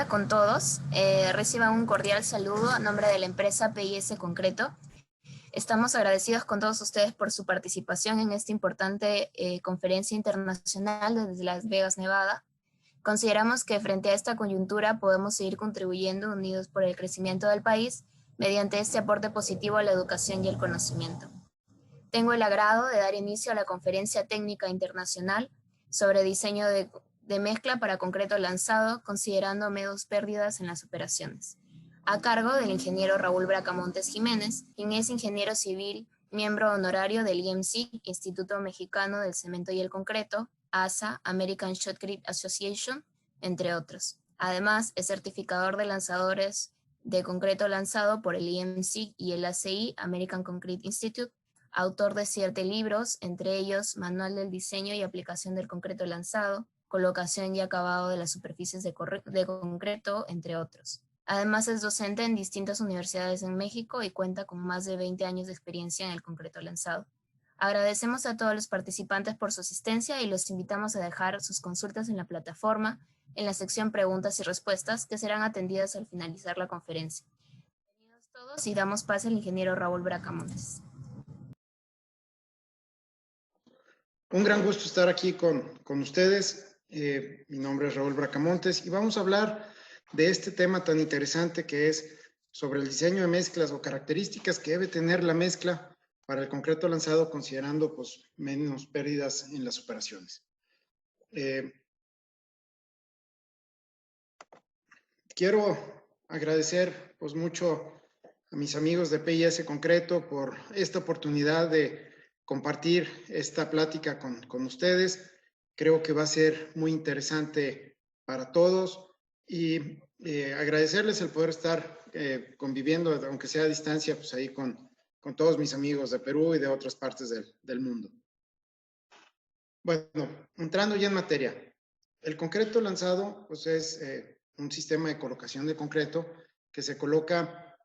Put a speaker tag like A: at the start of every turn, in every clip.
A: día con todos. Reciban un cordial saludo a nombre de la empresa PIS Concreto. Estamos agradecidos con todos ustedes por su participación en esta importante conferencia internacional desde Las Vegas, Nevada. Consideramos que frente a esta coyuntura podemos seguir contribuyendo unidos por el crecimiento del país mediante este aporte positivo a la educación y el conocimiento. Tengo el agrado de dar inicio a la conferencia técnica internacional sobre diseño de mezcla para concreto lanzado, considerando menos pérdidas en las operaciones, a cargo del ingeniero Raúl Bracamontes Jiménez, quien es ingeniero civil, miembro honorario del IMC, Instituto Mexicano del Cemento y el Concreto, ASA, American Shotcrete Association, entre otros. Además, es certificador de lanzadores de concreto lanzado por el IMC y el ACI, American Concrete Institute, autor de 7 libros, entre ellos Manual del Diseño y Aplicación del Concreto Lanzado, Colocación y Acabado de las Superficies de Concreto, entre otros. Además es docente en distintas universidades en México y cuenta con más de 20 años de experiencia en el concreto lanzado. Agradecemos a todos los participantes por su asistencia y los invitamos a dejar sus consultas en la plataforma, en la sección Preguntas y Respuestas, que serán atendidas al finalizar la conferencia. Bienvenidos todos y damos paso al ingeniero Raúl Bracamontes.
B: Un gran gusto estar aquí con ustedes. Mi nombre es Raúl Bracamontes y vamos a hablar de este tema tan interesante que es sobre el diseño de mezclas o características que debe tener la mezcla para el concreto lanzado, considerando pues menos pérdidas en las operaciones. Quiero agradecer pues mucho a mis amigos de PIS Concreto por esta oportunidad de compartir esta plática con ustedes. Creo que va a ser muy interesante para todos y agradecerles el poder estar conviviendo, aunque sea a distancia, pues ahí con todos mis amigos de Perú y de otras partes del mundo. Bueno, entrando ya en materia, el concreto lanzado pues es un sistema de colocación de concreto que se coloca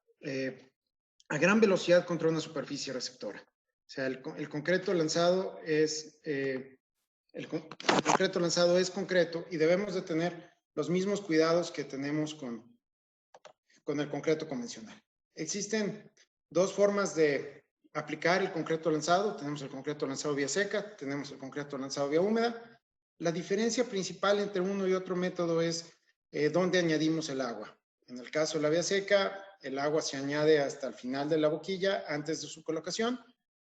B: a gran velocidad contra una superficie receptora. O sea, el concreto lanzado es concreto y debemos de tener los mismos cuidados que tenemos con el concreto convencional. Existen dos formas de aplicar el concreto lanzado. Tenemos el concreto lanzado vía seca, tenemos el concreto lanzado vía húmeda. La diferencia principal entre uno y otro método es dónde añadimos el agua. En el caso de la vía seca, el agua se añade hasta el final de la boquilla antes de su colocación.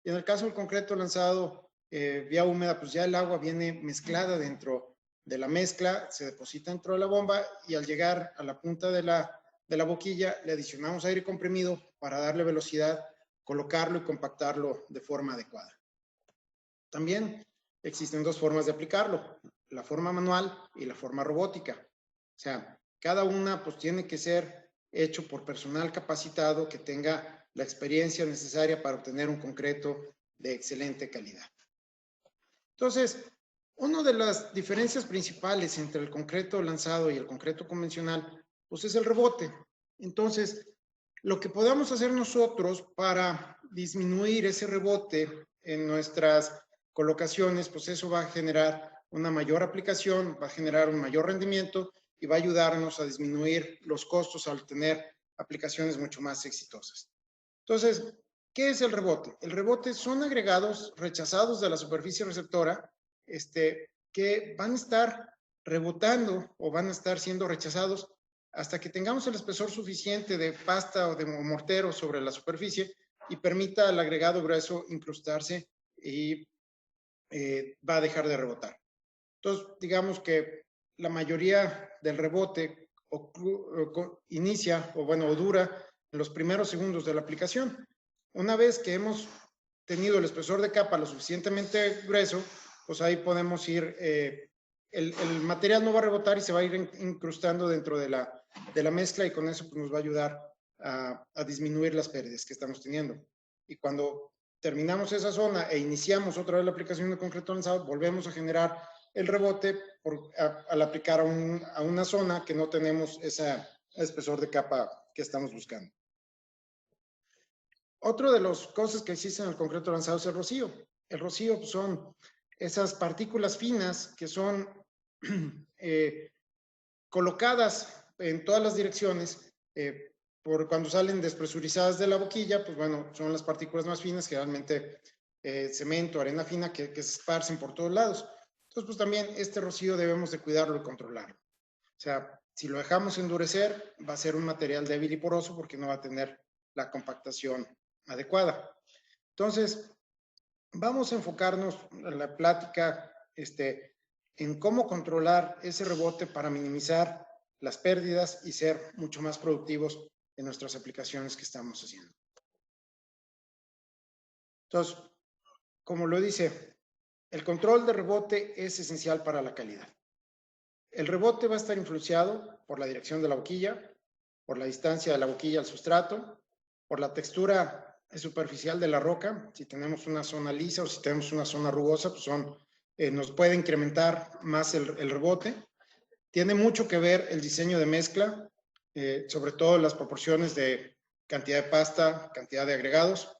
B: Y en el caso del concreto lanzado vía húmeda, pues ya el agua viene mezclada dentro de la mezcla, se deposita dentro de la bomba y al llegar a la punta de la boquilla le adicionamos aire comprimido para darle velocidad, colocarlo y compactarlo de forma adecuada. También existen dos formas de aplicarlo, la forma manual y la forma robótica. O sea, cada una pues tiene que ser hecho por personal capacitado que tenga la experiencia necesaria para obtener un concreto de excelente calidad. Entonces, una de las diferencias principales entre el concreto lanzado y el concreto convencional, pues es el rebote. Entonces, lo que podamos hacer nosotros para disminuir ese rebote en nuestras colocaciones, pues eso va a generar una mayor aplicación, va a generar un mayor rendimiento y va a ayudarnos a disminuir los costos al tener aplicaciones mucho más exitosas. Entonces, ¿qué es el rebote? El rebote son agregados rechazados de la superficie receptora que van a estar rebotando o van a estar siendo rechazados hasta que tengamos el espesor suficiente de pasta o de mortero sobre la superficie y permita al agregado grueso incrustarse y va a dejar de rebotar. Entonces, digamos que la mayoría del rebote inicia o dura en los primeros segundos de la aplicación. Una vez que hemos tenido el espesor de capa lo suficientemente grueso, pues ahí podemos ir, el material no va a rebotar y se va a ir incrustando dentro de la mezcla y con eso pues, nos va a ayudar a disminuir las pérdidas que estamos teniendo. Y cuando terminamos esa zona e iniciamos otra vez la aplicación de concreto lanzado, volvemos a generar el rebote al aplicar a una zona que no tenemos ese espesor de capa que estamos buscando. Otro de las cosas que existen en el concreto lanzado es el rocío. El rocío pues, son esas partículas finas que son colocadas en todas las direcciones, por cuando salen despresurizadas de la boquilla, pues bueno, son las partículas más finas, generalmente cemento, arena fina, que se esparcen por todos lados. Entonces, pues también este rocío debemos de cuidarlo y controlarlo. O sea, si lo dejamos endurecer, va a ser un material débil y poroso porque no va a tener la compactación adecuada. Entonces, vamos a enfocarnos en la plática en cómo controlar ese rebote para minimizar las pérdidas y ser mucho más productivos en nuestras aplicaciones que estamos haciendo. Entonces, como lo dice, el control de rebote es esencial para la calidad. El rebote va a estar influenciado por la dirección de la boquilla, por la distancia de la boquilla al sustrato, por la textura superficial de la roca. Si tenemos una zona lisa o si tenemos una zona rugosa, pues nos puede incrementar más el rebote. Tiene mucho que ver el diseño de mezcla, sobre todo las proporciones de cantidad de pasta, cantidad de agregados,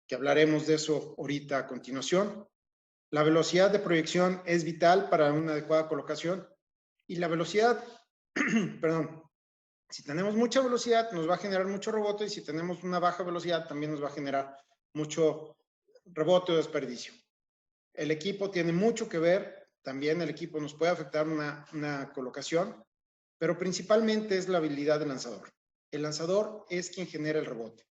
B: que hablaremos de eso ahorita a continuación. La velocidad de proyección es vital para una adecuada colocación y la velocidad, perdón, si tenemos mucha velocidad nos va a generar mucho rebote y si tenemos una baja velocidad también nos va a generar mucho rebote o desperdicio. El equipo tiene mucho que ver, también el equipo nos puede afectar una colocación, pero principalmente es la habilidad del lanzador. El lanzador es quien genera el rebote,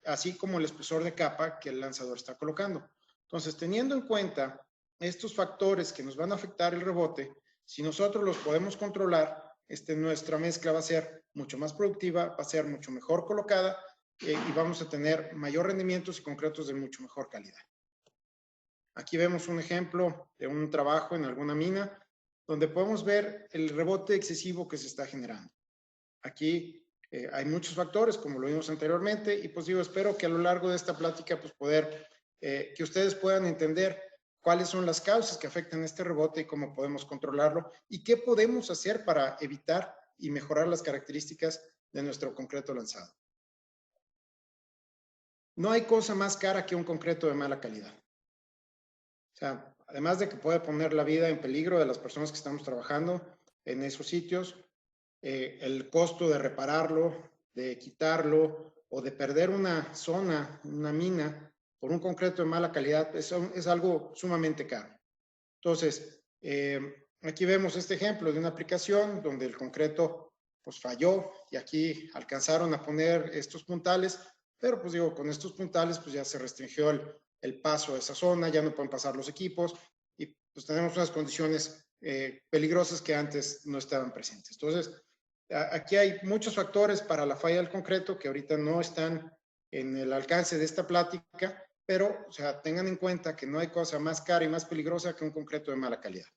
B: así como el espesor de capa que el lanzador está colocando. Entonces, teniendo en cuenta estos factores que nos van a afectar el rebote, si nosotros los podemos controlar, nuestra mezcla va a ser mucho más productiva, va a ser mucho mejor colocada y vamos a tener mayor rendimientos y concretos de mucho mejor calidad. Aquí vemos un ejemplo de un trabajo en alguna mina donde podemos ver el rebote excesivo que se está generando. Aquí hay muchos factores, como lo vimos anteriormente, y pues digo, espero que a lo largo de esta plática pues que ustedes puedan entender cuáles son las causas que afectan este rebote y cómo podemos controlarlo y qué podemos hacer para evitar y mejorar las características de nuestro concreto lanzado. No hay cosa más cara que un concreto de mala calidad. O sea, además de que puede poner la vida en peligro de las personas que estamos trabajando en esos sitios, el costo de repararlo, de quitarlo o de perder una zona, una mina, por un concreto de mala calidad, es algo sumamente caro. Entonces, aquí vemos este ejemplo de una aplicación donde el concreto pues falló y aquí alcanzaron a poner estos puntales, pero pues digo, con estos puntales pues ya se restringió el paso a esa zona, ya no pueden pasar los equipos y pues tenemos unas condiciones peligrosas que antes no estaban presentes. Entonces, aquí hay muchos factores para la falla del concreto que ahorita no están en el alcance de esta plática, pero, o sea, tengan en cuenta que no hay cosa más cara y más peligrosa que un concreto de mala calidad.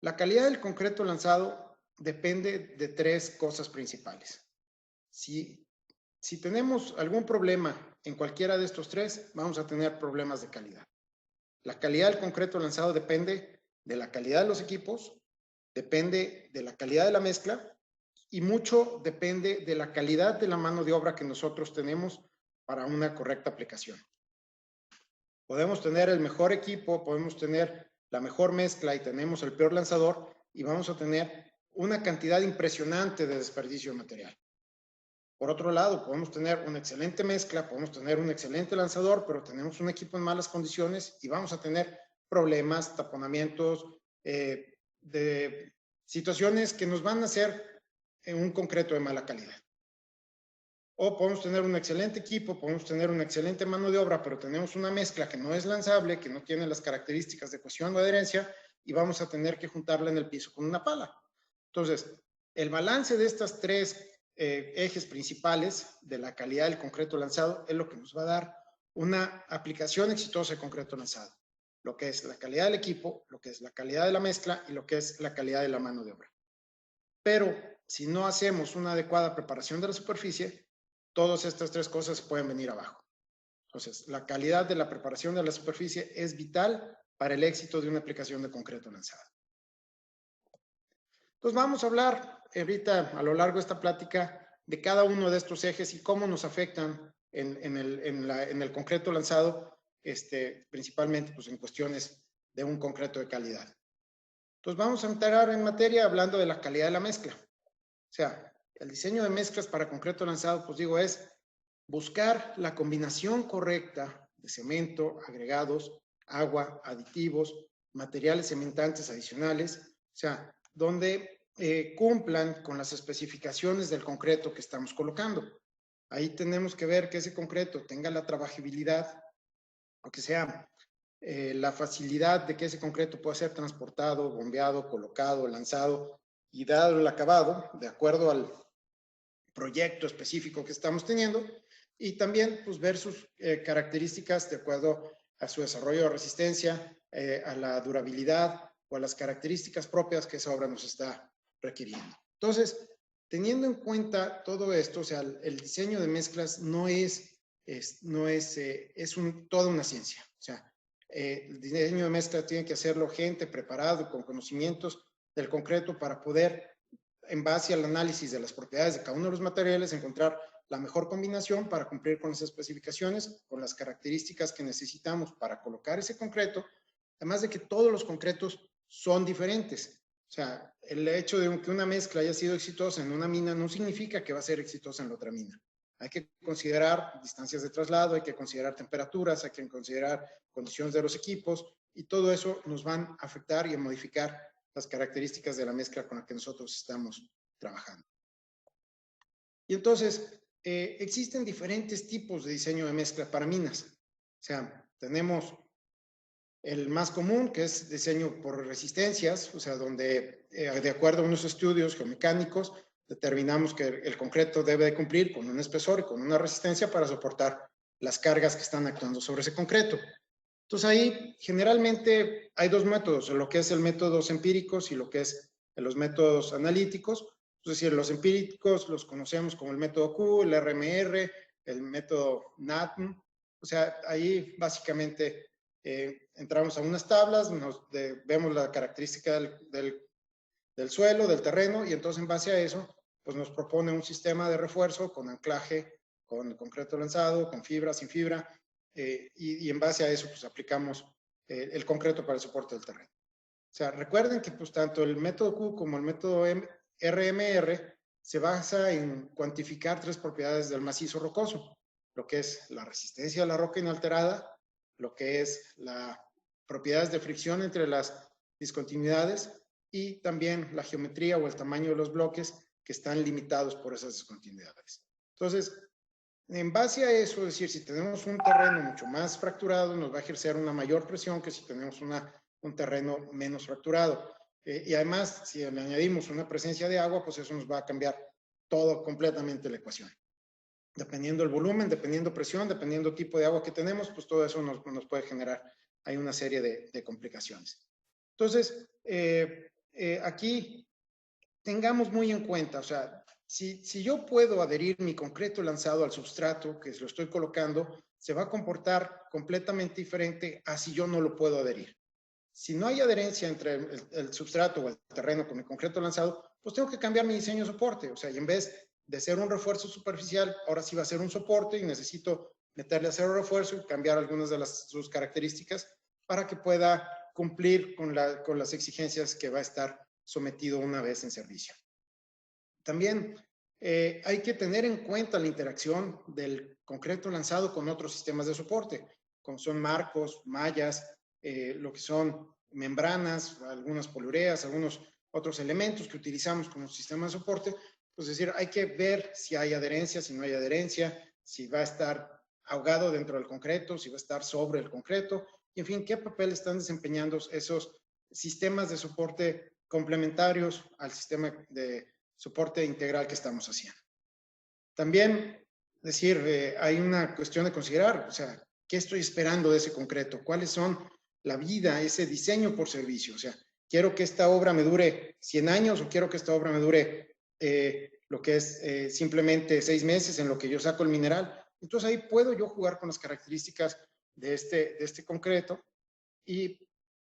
B: La calidad del concreto lanzado depende de tres cosas principales. Si tenemos algún problema en cualquiera de estos tres, vamos a tener problemas de calidad. La calidad del concreto lanzado depende de la calidad de los equipos, depende de la calidad de la mezcla y mucho depende de la calidad de la mano de obra que nosotros tenemos para una correcta aplicación. Podemos tener el mejor equipo, podemos tener la mejor mezcla y tenemos el peor lanzador y vamos a tener una cantidad impresionante de desperdicio de material. Por otro lado, podemos tener una excelente mezcla, podemos tener un excelente lanzador, pero tenemos un equipo en malas condiciones y vamos a tener problemas, taponamientos, de situaciones que nos van a hacer un concreto de mala calidad. O podemos tener un excelente equipo, podemos tener una excelente mano de obra, pero tenemos una mezcla que no es lanzable, que no tiene las características de cohesión o adherencia y vamos a tener que juntarla en el piso con una pala. Entonces, el balance de estas tres ejes principales de la calidad del concreto lanzado es lo que nos va a dar una aplicación exitosa de concreto lanzado. Lo que es la calidad del equipo, lo que es la calidad de la mezcla y lo que es la calidad de la mano de obra. Pero si no hacemos una adecuada preparación de la superficie, todas estas tres cosas pueden venir abajo. Entonces, la calidad de la preparación de la superficie es vital para el éxito de una aplicación de concreto lanzado. Entonces, vamos a hablar ahorita a lo largo de esta plática de cada uno de estos ejes y cómo nos afectan en el concreto lanzado, principalmente pues, en cuestiones de un concreto de calidad. Entonces vamos a entrar en materia hablando de la calidad de la mezcla. O sea, el diseño de mezclas para concreto lanzado, pues digo, es buscar la combinación correcta de cemento, agregados, agua, aditivos, materiales cementantes adicionales, o sea, donde cumplan con las especificaciones del concreto que estamos colocando. Ahí tenemos que ver que ese concreto tenga la trabajabilidad, o que sea la facilidad de que ese concreto pueda ser transportado, bombeado, colocado, lanzado y dado el acabado de acuerdo al proyecto específico que estamos teniendo, y también pues ver sus características de acuerdo a su desarrollo de resistencia, a la durabilidad o a las características propias que esa obra nos está requiriendo. Entonces, teniendo en cuenta todo esto, o sea, el diseño de mezclas no es toda una ciencia. O sea, el diseño de mezclas tiene que hacerlo gente preparada con conocimientos del concreto para poder, en base al análisis de las propiedades de cada uno de los materiales, encontrar la mejor combinación para cumplir con las especificaciones, con las características que necesitamos para colocar ese concreto, además de que todos los concretos son diferentes. O sea, el hecho de que una mezcla haya sido exitosa en una mina no significa que va a ser exitosa en la otra mina. Hay que considerar distancias de traslado, hay que considerar temperaturas, hay que considerar condiciones de los equipos, y todo eso nos van a afectar y a modificar las características de la mezcla con la que nosotros estamos trabajando. Y entonces, existen diferentes tipos de diseño de mezcla para minas. O sea, tenemos el más común, que es diseño por resistencias, o sea, donde de acuerdo a unos estudios geomecánicos determinamos que el concreto debe de cumplir con un espesor y con una resistencia para soportar las cargas que están actuando sobre ese concreto. Entonces ahí generalmente hay dos métodos, lo que es el métodos empíricos y lo que es los métodos analíticos. Es decir, los empíricos los conocemos como el método Q, el RMR, el método NATM. O sea, ahí básicamente entramos a unas tablas, vemos la característica del suelo, del terreno, y entonces en base a eso, pues nos propone un sistema de refuerzo con anclaje, con concreto lanzado, con fibra, sin fibra, y en base a eso, pues aplicamos el concreto para el soporte del terreno. O sea, recuerden que pues tanto el método Q como el método RMR se basa en cuantificar tres propiedades del macizo rocoso, lo que es la resistencia a la roca inalterada, lo que es las propiedades de fricción entre las discontinuidades, y también la geometría o el tamaño de los bloques que están limitados por esas discontinuidades. Entonces, en base a eso, es decir, si tenemos un terreno mucho más fracturado, nos va a ejercer una mayor presión que si tenemos un terreno menos fracturado. Y además, si le añadimos una presencia de agua, pues eso nos va a cambiar todo completamente la ecuación. Dependiendo del volumen, dependiendo presión, dependiendo tipo de agua que tenemos, pues todo eso nos puede generar, hay una serie de complicaciones. Entonces, aquí tengamos muy en cuenta, o sea, si yo puedo adherir mi concreto lanzado al substrato que lo estoy colocando, se va a comportar completamente diferente a si yo no lo puedo adherir. Si no hay adherencia entre el substrato o el terreno con mi concreto lanzado, pues tengo que cambiar mi diseño de soporte. O sea, y en vez de ser un refuerzo superficial, ahora sí va a ser un soporte y necesito meterle acero refuerzo y cambiar algunas de sus características para que pueda cumplir con las exigencias que va a estar sometido una vez en servicio. También hay que tener en cuenta la interacción del concreto lanzado con otros sistemas de soporte, como son marcos, mallas, lo que son membranas, algunas poliureas, algunos otros elementos que utilizamos como sistema de soporte. Es decir, hay que ver si hay adherencia, si no hay adherencia, si va a estar ahogado dentro del concreto, si va a estar sobre el concreto, y en fin, qué papel están desempeñando esos sistemas de soporte complementarios al sistema de soporte integral que estamos haciendo. También decir, hay una cuestión de considerar, o sea, ¿qué estoy esperando de ese concreto? ¿Cuáles son la vida, ese diseño por servicio? O sea, ¿quiero que esta obra me dure 100 años o quiero que esta obra me dure lo que es simplemente 6 meses en lo que yo saco el mineral? Entonces ahí puedo yo jugar con las características de este concreto, y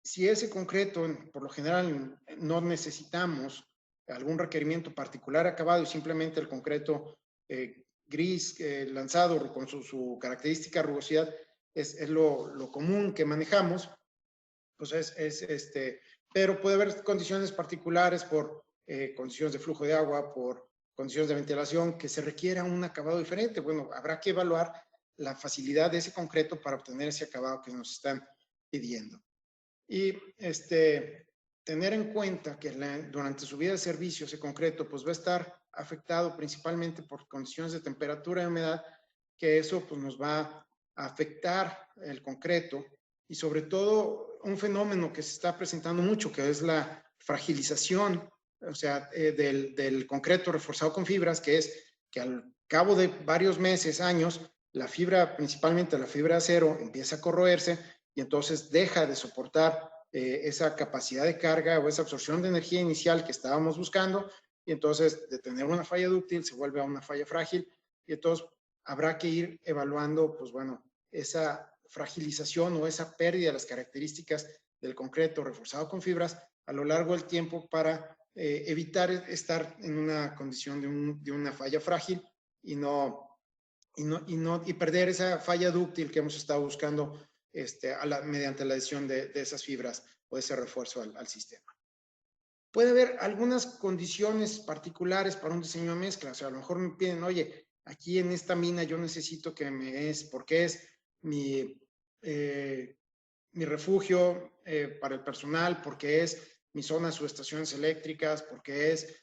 B: si ese concreto, por lo general, no necesitamos algún requerimiento particular acabado y simplemente el concreto gris lanzado con su característica rugosidad es lo común que manejamos, pues pero puede haber condiciones particulares por condiciones de flujo de agua, por condiciones de ventilación, que se requiera un acabado diferente. Bueno, habrá que evaluar la facilidad de ese concreto para obtener ese acabado que nos están pidiendo. Y tener en cuenta que durante su vida de servicio ese concreto pues va a estar afectado principalmente por condiciones de temperatura y humedad, que eso pues nos va a afectar el concreto y sobre todo un fenómeno que se está presentando mucho, que es la fragilización, o sea, del concreto reforzado con fibras, que es que al cabo de varios meses, años, la fibra, principalmente la fibra de acero, empieza a corroerse y entonces deja de soportar esa capacidad de carga o esa absorción de energía inicial que estábamos buscando, y entonces de tener una falla dúctil se vuelve a una falla frágil, y entonces habrá que ir evaluando, pues bueno, esa fragilización o esa pérdida de las características del concreto reforzado con fibras a lo largo del tiempo para evitar estar en una condición de una falla frágil y perder esa falla dúctil que hemos estado buscando mediante la adición de esas fibras o de ese refuerzo al sistema. Puede haber algunas condiciones particulares para un diseño de mezcla. O sea, a lo mejor me piden, oye, aquí en esta mina yo necesito que porque es mi refugio para el personal, porque es mi zona de subestaciones eléctricas, porque es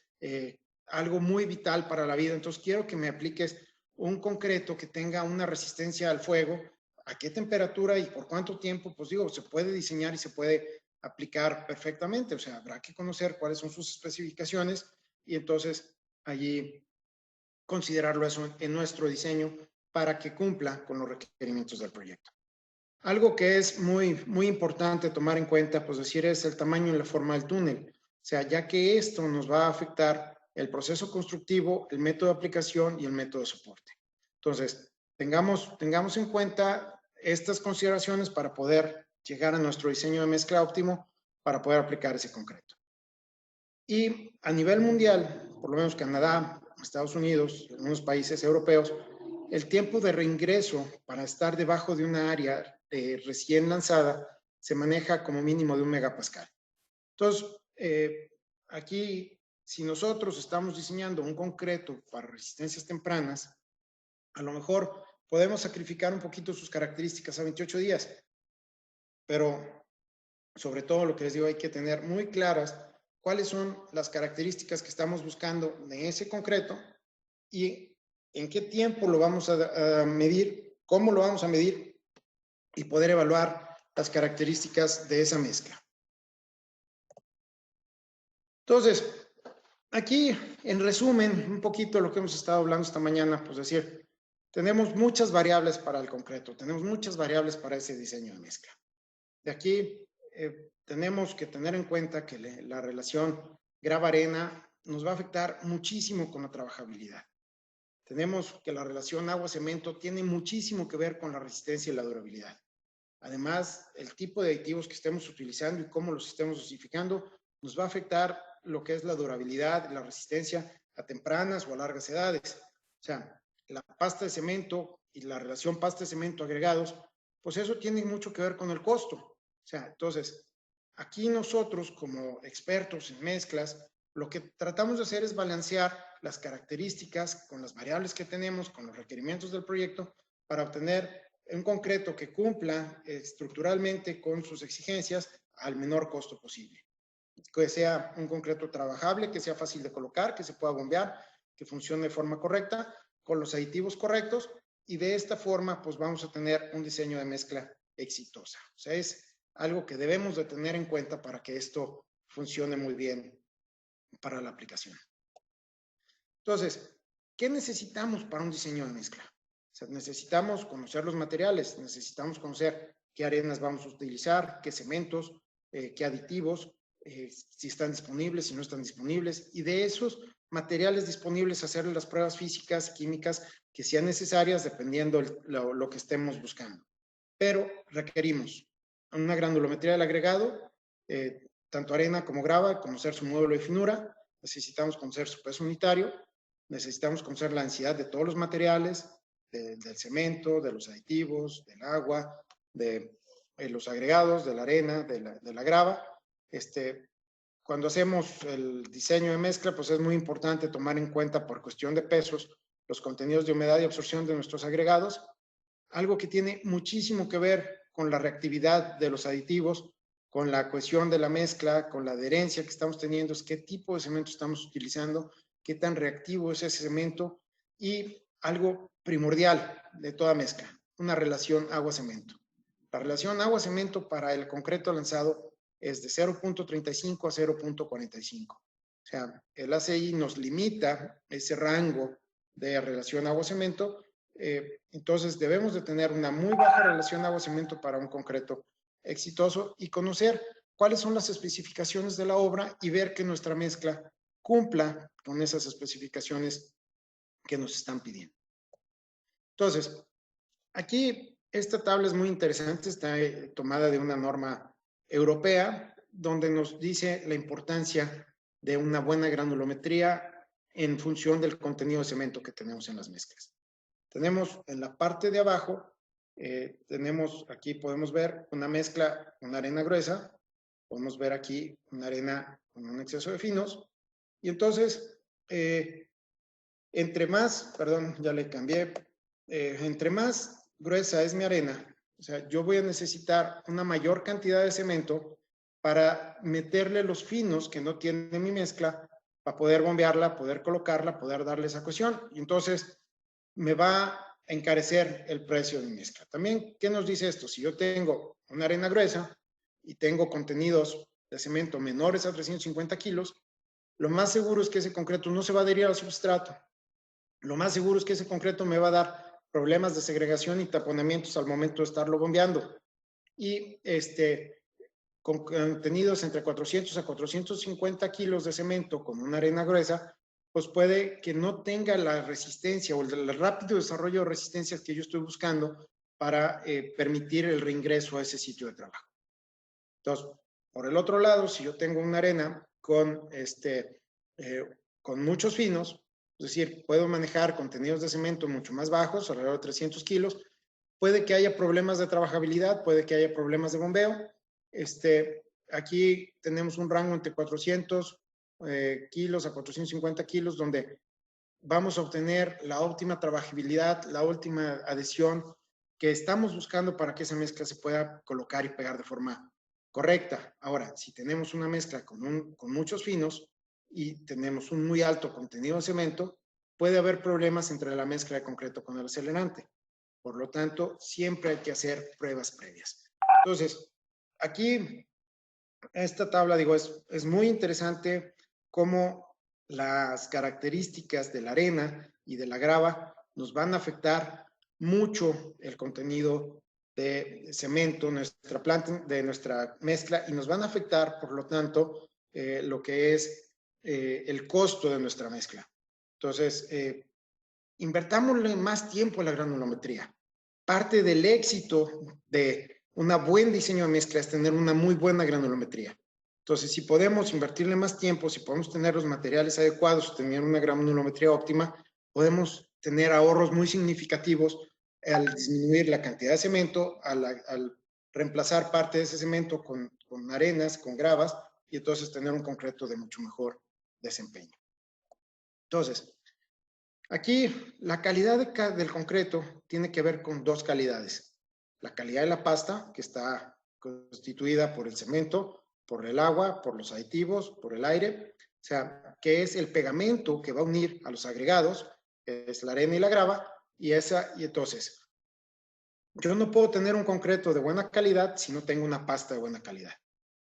B: algo muy vital para la vida. Entonces quiero que me apliques un concreto que tenga una resistencia al fuego. ¿A qué temperatura y por cuánto tiempo? Pues digo, se puede diseñar y se puede aplicar perfectamente. O sea, habrá que conocer cuáles son sus especificaciones y entonces allí considerarlo eso en nuestro diseño para que cumpla con los requerimientos del proyecto. Algo que es muy, muy importante tomar en cuenta, pues decir, es el tamaño y la forma del túnel. O sea, ya que esto nos va a afectar el proceso constructivo, el método de aplicación y el método de soporte. Entonces, tengamos en cuenta estas consideraciones para poder llegar a nuestro diseño de mezcla óptimo para poder aplicar ese concreto. Y a nivel mundial, por lo menos Canadá, Estados Unidos, algunos países europeos, el tiempo de reingreso para estar debajo de una área recién lanzada se maneja como mínimo de 1 megapascal. Entonces, aquí, si nosotros estamos diseñando un concreto para resistencias tempranas, a lo mejor podemos sacrificar un poquito sus características a 28 días, pero sobre todo lo que les digo, hay que tener muy claras cuáles son las características que estamos buscando de ese concreto y en qué tiempo lo vamos a medir, cómo lo vamos a medir y poder evaluar las características de esa mezcla. Entonces, aquí, en resumen, un poquito lo que hemos estado hablando esta mañana, pues decir, tenemos muchas variables para el concreto, tenemos muchas variables para ese diseño de mezcla. De aquí, tenemos que tener en cuenta que la relación grava-arena nos va a afectar muchísimo con la trabajabilidad. Tenemos que la relación agua-cemento tiene muchísimo que ver con la resistencia y la durabilidad. Además, el tipo de aditivos que estemos utilizando y cómo los estemos dosificando nos va a afectar lo que es la durabilidad, la resistencia a tempranas o a largas edades. O sea, la pasta de cemento y la relación pasta de cemento agregados, pues eso tiene mucho que ver con el costo. O sea, entonces, aquí nosotros como expertos en mezclas, lo que tratamos de hacer es balancear las características con las variables que tenemos, con los requerimientos del proyecto, para obtener un concreto que cumpla estructuralmente con sus exigencias al menor costo posible. Que sea un concreto trabajable, que sea fácil de colocar, que se pueda bombear, que funcione de forma correcta, con los aditivos correctos, y de esta forma pues vamos a tener un diseño de mezcla exitosa. O sea, es algo que debemos de tener en cuenta para que esto funcione muy bien para la aplicación. Entonces, ¿qué necesitamos para un diseño de mezcla? O sea, necesitamos conocer los materiales, necesitamos conocer qué arenas vamos a utilizar, qué cementos, qué aditivos, si están disponibles, si no están disponibles, y de esos materiales disponibles hacer las pruebas físicas, químicas que sean necesarias dependiendo lo que estemos buscando. Pero requerimos una granulometría del agregado, tanto arena como grava, conocer su módulo de finura, necesitamos conocer su peso unitario, necesitamos conocer la densidad de todos los materiales, del cemento, de los aditivos, del agua, de los agregados, de la arena, de la grava, Cuando hacemos el diseño de mezcla, pues es muy importante tomar en cuenta por cuestión de pesos los contenidos de humedad y absorción de nuestros agregados, algo que tiene muchísimo que ver con la reactividad de los aditivos, con la cohesión de la mezcla, con la adherencia que estamos teniendo, es qué tipo de cemento estamos utilizando, qué tan reactivo es ese cemento y algo primordial de toda mezcla, una relación agua-cemento. La relación agua-cemento para el concreto lanzado es de 0.35 a 0.45. O sea, el ACI nos limita ese rango de relación agua-cemento. Entonces, debemos de tener una muy baja relación agua-cemento para un concreto exitoso y conocer cuáles son las especificaciones de la obra y ver que nuestra mezcla cumpla con esas especificaciones que nos están pidiendo. Entonces, aquí esta tabla es muy interesante, está tomada de una norma europea donde nos dice la importancia de una buena granulometría en función del contenido de cemento que tenemos en las mezclas. Tenemos en la parte de abajo, aquí podemos ver una mezcla, una arena gruesa, podemos ver aquí una arena con un exceso de finos, y entonces, entre más gruesa es mi arena, o sea, yo voy a necesitar una mayor cantidad de cemento para meterle los finos que no tiene mi mezcla, para poder bombearla, poder colocarla, poder darle esa cohesión. Y entonces me va a encarecer el precio de mi mezcla. También, ¿qué nos dice esto? Si yo tengo una arena gruesa y tengo contenidos de cemento menores a 350 kilos, lo más seguro es que ese concreto no se va a adherir al substrato. Lo más seguro es que ese concreto me va a dar problemas de segregación y taponamientos al momento de estarlo bombeando. Y con contenidos entre 400 a 450 kilos de cemento con una arena gruesa, pues puede que no tenga la resistencia o el rápido desarrollo de resistencias que yo estoy buscando para permitir el reingreso a ese sitio de trabajo. Entonces, por el otro lado, si yo tengo una arena con muchos finos, es decir, puedo manejar contenidos de cemento mucho más bajos, alrededor de 300 kilos, puede que haya problemas de trabajabilidad, puede que haya problemas de bombeo. Aquí tenemos un rango entre 400 kilos a 450 kilos, donde vamos a obtener la óptima trabajabilidad, la última adhesión que estamos buscando para que esa mezcla se pueda colocar y pegar de forma correcta. Ahora, si tenemos una mezcla con muchos finos y tenemos un muy alto contenido de cemento, puede haber problemas entre la mezcla de concreto con el acelerante. Por lo tanto, siempre hay que hacer pruebas previas. Entonces, aquí, esta tabla, digo, es muy interesante cómo las características de la arena y de la grava nos van a afectar mucho el contenido de cemento, de nuestra mezcla, y nos van a afectar, por lo tanto, lo que es el costo de nuestra mezcla. Entonces, invertámosle más tiempo en la granulometría. Parte del éxito de un buen diseño de mezcla es tener una muy buena granulometría. Entonces, si podemos invertirle más tiempo, si podemos tener los materiales adecuados, tener una granulometría óptima, podemos tener ahorros muy significativos al disminuir la cantidad de cemento, al reemplazar parte de ese cemento con arenas, con gravas, y entonces tener un concreto de mucho mejor desempeño. Entonces, aquí la calidad del concreto tiene que ver con dos calidades. La calidad de la pasta, que está constituida por el cemento, por el agua, por los aditivos, por el aire, o sea, que es el pegamento que va a unir a los agregados, que es la arena y la grava, y entonces, yo no puedo tener un concreto de buena calidad si no tengo una pasta de buena calidad.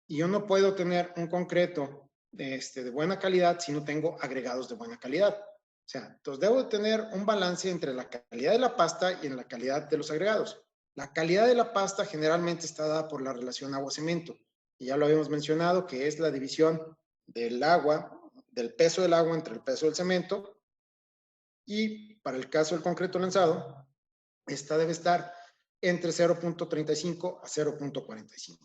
B: Y yo no puedo tener un concreto de buena calidad si no tengo agregados de buena calidad. O sea, entonces debo tener un balance entre la calidad de la pasta y en la calidad de los agregados. La calidad de la pasta generalmente está dada por la relación agua-cemento. Y ya lo habíamos mencionado, que es la división del agua, del peso del agua entre el peso del cemento. Y para el caso del concreto lanzado, esta debe estar entre 0.35 a 0.45.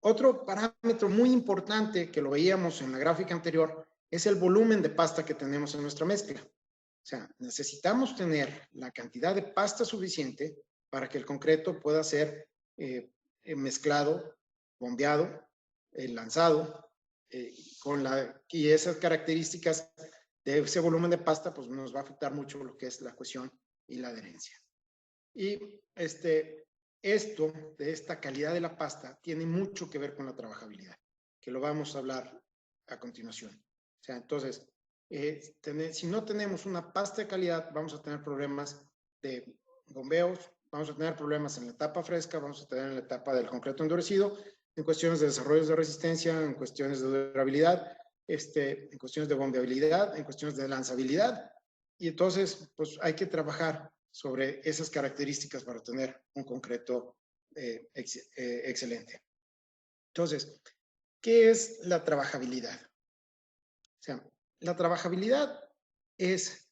B: Otro parámetro muy importante que lo veíamos en la gráfica anterior es el volumen de pasta que tenemos en nuestra mezcla. O sea, necesitamos tener la cantidad de pasta suficiente para que el concreto pueda ser mezclado, bombeado, el lanzado, y esas características de ese volumen de pasta, pues nos va a afectar mucho lo que es la cohesión y la adherencia. Y esto, de esta calidad de la pasta, tiene mucho que ver con la trabajabilidad, que lo vamos a hablar a continuación. O sea, entonces, si no tenemos una pasta de calidad, vamos a tener problemas de bombeos, vamos a tener problemas en la etapa fresca, vamos a tener en la etapa del concreto endurecido, en cuestiones de desarrollos de resistencia, en cuestiones de durabilidad, en cuestiones de bombeabilidad, en cuestiones de lanzabilidad. Y entonces, pues hay que trabajar sobre esas características para tener un concreto excelente. Entonces, ¿qué es la trabajabilidad? O sea, la trabajabilidad es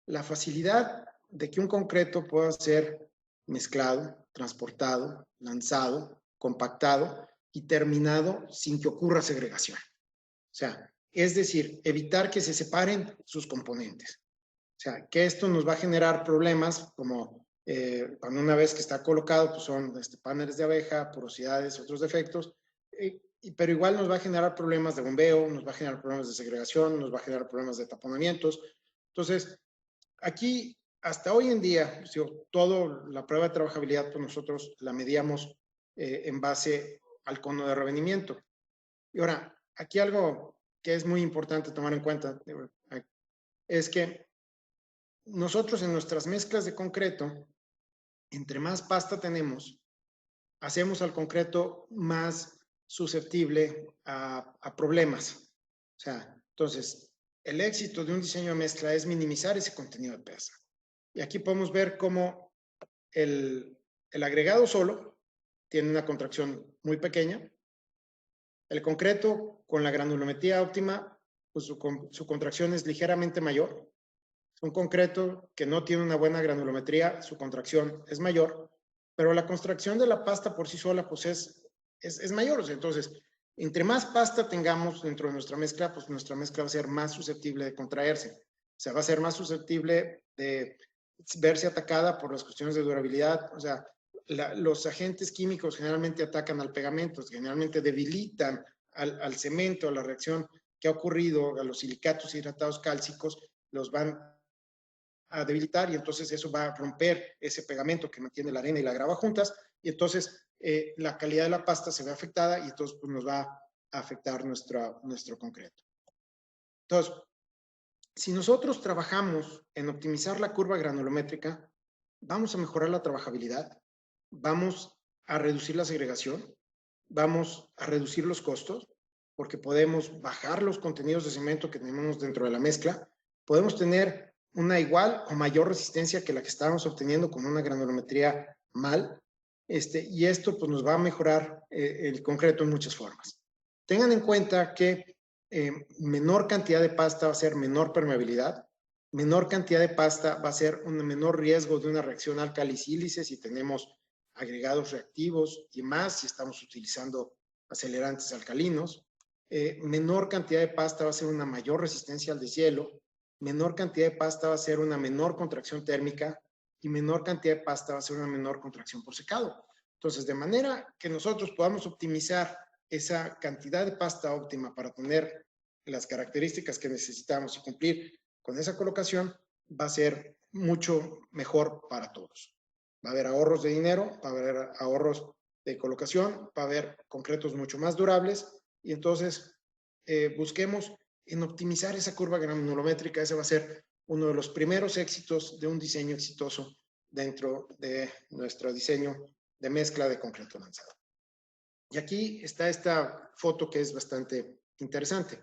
B: la facilidad de que un concreto pueda ser mezclado, transportado, lanzado, compactado y terminado sin que ocurra segregación. O sea, es decir, evitar que se separen sus componentes. O sea, que esto nos va a generar problemas como cuando una vez que está colocado, pues son paneles de abeja, porosidades, otros defectos, pero igual nos va a generar problemas de bombeo, nos va a generar problemas de segregación, nos va a generar problemas de taponamientos. Entonces, aquí, hasta hoy en día, toda la prueba de trabajabilidad, pues nosotros la medíamos en base al cono de revenimiento. Y ahora, aquí algo que es muy importante tomar en cuenta es que nosotros en nuestras mezclas de concreto, entre más pasta tenemos, hacemos al concreto más susceptible a problemas. O sea, entonces, el éxito de un diseño de mezcla es minimizar ese contenido de pesa. Y aquí podemos ver cómo el agregado solo tiene una contracción muy pequeña. El concreto con la granulometría óptima, pues su contracción es ligeramente mayor. Un concreto que no tiene una buena granulometría, su contracción es mayor, pero la contracción de la pasta por sí sola, pues es mayor. O sea, entonces, entre más pasta tengamos dentro de nuestra mezcla, pues nuestra mezcla va a ser más susceptible de contraerse. O sea, va a ser más susceptible de verse atacada por las cuestiones de durabilidad. O sea, los agentes químicos generalmente atacan al pegamento, generalmente debilitan al cemento, a la reacción que ha ocurrido, a los silicatos hidratados cálcicos, los van a debilitar y entonces eso va a romper ese pegamento que mantiene la arena y la grava juntas y entonces la calidad de la pasta se ve afectada y entonces pues, nos va a afectar nuestro concreto. Entonces, si nosotros trabajamos en optimizar la curva granulométrica, vamos a mejorar la trabajabilidad, vamos a reducir la segregación, vamos a reducir los costos, porque podemos bajar los contenidos de cemento que tenemos dentro de la mezcla, podemos tener una igual o mayor resistencia que la que estábamos obteniendo con una granulometría mal, y esto pues nos va a mejorar el concreto en muchas formas. Tengan en cuenta que menor cantidad de pasta va a ser menor permeabilidad, menor cantidad de pasta va a ser un menor riesgo de una reacción álcali-sílice si tenemos agregados reactivos y más si estamos utilizando acelerantes alcalinos. Menor cantidad de pasta va a ser una mayor resistencia al deshielo, menor cantidad de pasta va a ser una menor contracción térmica y menor cantidad de pasta va a ser una menor contracción por secado. Entonces, de manera que nosotros podamos optimizar esa cantidad de pasta óptima para tener las características que necesitamos y cumplir con esa colocación, va a ser mucho mejor para todos. Va a haber ahorros de dinero, va a haber ahorros de colocación, va a haber concretos mucho más durables y entonces busquemos en optimizar esa curva granulométrica. Ese va a ser uno de los primeros éxitos de un diseño exitoso dentro de nuestro diseño de mezcla de concreto lanzado. Y aquí está esta foto que es bastante interesante.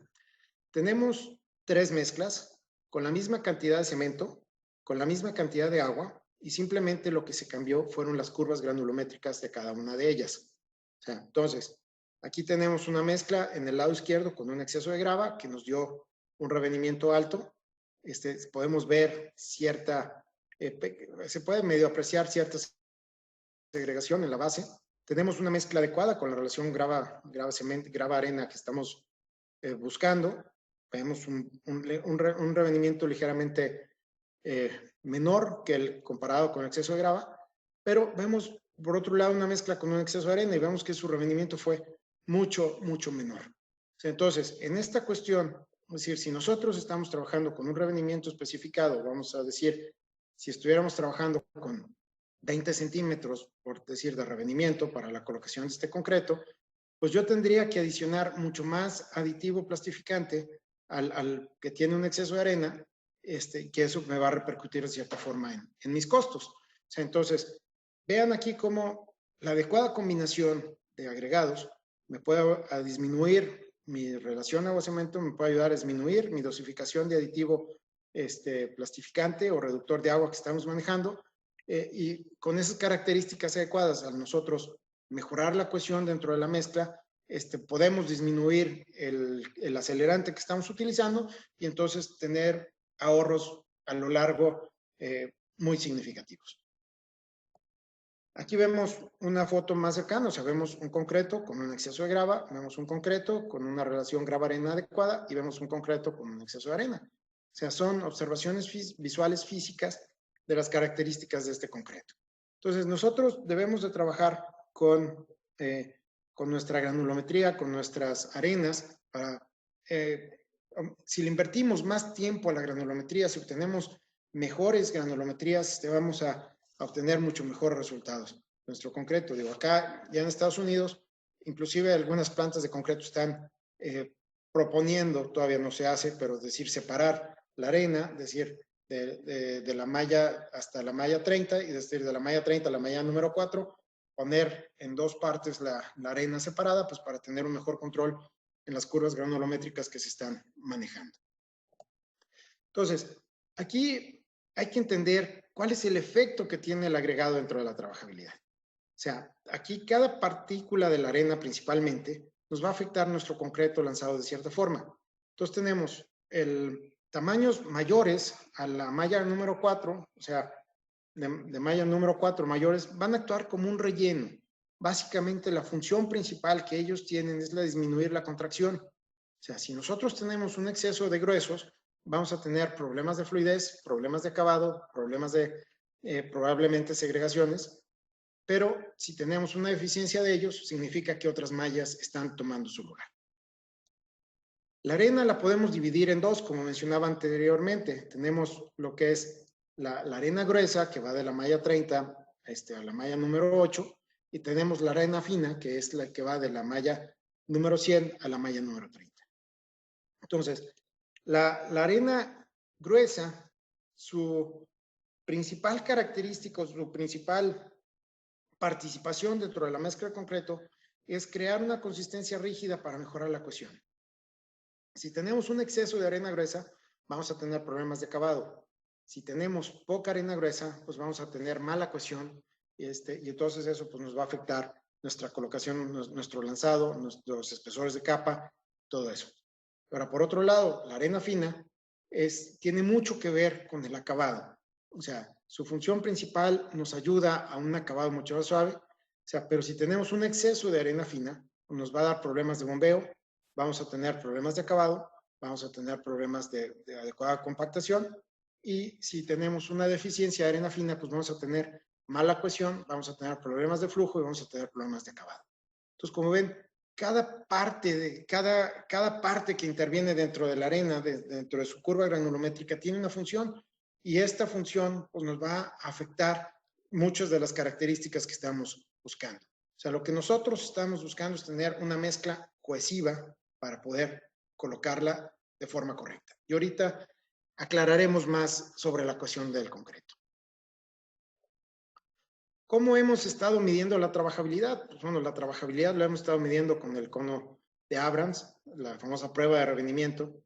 B: Tenemos 3 mezclas con la misma cantidad de cemento, con la misma cantidad de agua, y simplemente lo que se cambió fueron las curvas granulométricas de cada una de ellas. O sea, entonces, aquí tenemos una mezcla en el lado izquierdo con un exceso de grava que nos dio un revenimiento alto. Podemos ver cierta, se puede medio apreciar cierta segregación en la base. Tenemos una mezcla adecuada con la relación grava-arena que estamos buscando. Vemos un revenimiento ligeramente menor que el comparado con el exceso de grava, pero vemos por otro lado una mezcla con un exceso de arena y vemos que su revenimiento fue mucho menor. Entonces, en esta cuestión, es decir, si nosotros estamos trabajando con un revenimiento especificado, vamos a decir, si estuviéramos trabajando con 20 centímetros, por decir, de revenimiento para la colocación de este concreto, pues yo tendría que adicionar mucho más aditivo plastificante al que tiene un exceso de arena, que eso me va a repercutir de cierta forma en mis costos. O sea, entonces, vean aquí cómo la adecuada combinación de agregados me puede disminuir mi relación agua-cemento, me puede ayudar a disminuir mi dosificación de aditivo plastificante o reductor de agua que estamos manejando, y con esas características adecuadas, al nosotros mejorar la cohesión dentro de la mezcla, podemos disminuir el acelerante que estamos utilizando y entonces tener ahorros a lo largo muy significativos. Aquí vemos una foto más cercana, o sea, vemos un concreto con un exceso de grava, vemos un concreto con una relación grava-arena adecuada y vemos un concreto con un exceso de arena. O sea, son observaciones visuales físicas de las características de este concreto. Entonces, nosotros debemos de trabajar con nuestra granulometría, con nuestras arenas, para, si le invertimos más tiempo a la granulometría, si obtenemos mejores granulometrías, vamos a obtener mucho mejores resultados. Nuestro concreto, digo, acá ya en Estados Unidos, inclusive algunas plantas de concreto están proponiendo, todavía no se hace, pero es decir, separar la arena, es decir, de la malla hasta la malla 30 y decir, de la malla 30 a la malla número 4, poner en dos partes la arena separada, pues para tener un mejor control en las curvas granulométricas que se están manejando. Entonces, aquí hay que entender cuál es el efecto que tiene el agregado dentro de la trabajabilidad. O sea, aquí cada partícula de la arena principalmente nos va a afectar nuestro concreto lanzado de cierta forma. Entonces tenemos tamaños mayores a la malla número 4, o sea, de malla número 4 mayores, van a actuar como un relleno. Básicamente la función principal que ellos tienen es la disminuir la contracción. O sea, si nosotros tenemos un exceso de gruesos, vamos a tener problemas de fluidez, problemas de acabado, problemas de probablemente segregaciones, pero si tenemos una deficiencia de ellos, significa que otras mallas están tomando su lugar. La arena la podemos dividir en dos, como mencionaba anteriormente. Tenemos lo que es la arena gruesa, que va de la malla 30 a la malla número 8, y tenemos la arena fina, que es la que va de la malla número 100 a la malla número 30. Entonces, la arena gruesa, su principal característica, su principal participación dentro de la mezcla de concreto es crear una consistencia rígida para mejorar la cohesión. Si tenemos un exceso de arena gruesa, vamos a tener problemas de acabado. Si tenemos poca arena gruesa, pues vamos a tener mala cohesión y entonces eso pues, nos va a afectar nuestra colocación, nuestro lanzado, nuestros espesores de capa, todo eso. Ahora, por otro lado, la arena fina tiene mucho que ver con el acabado. O sea, su función principal nos ayuda a un acabado mucho más suave. O sea, pero si tenemos un exceso de arena fina, nos va a dar problemas de bombeo, vamos a tener problemas de acabado, vamos a tener problemas de adecuada compactación, y si tenemos una deficiencia de arena fina, pues vamos a tener mala cohesión, vamos a tener problemas de flujo y vamos a tener problemas de acabado. Entonces, como ven, cada parte que interviene dentro de la arena, dentro de su curva granulométrica, tiene una función, y esta función pues, nos va a afectar muchas de las características que estamos buscando. O sea, lo que nosotros estamos buscando es tener una mezcla cohesiva para poder colocarla de forma correcta. Y ahorita aclararemos más sobre la cohesión del concreto. ¿Cómo hemos estado midiendo la trabajabilidad? Pues bueno, la trabajabilidad lo hemos estado midiendo con el cono de Abrams, la famosa prueba de revenimiento.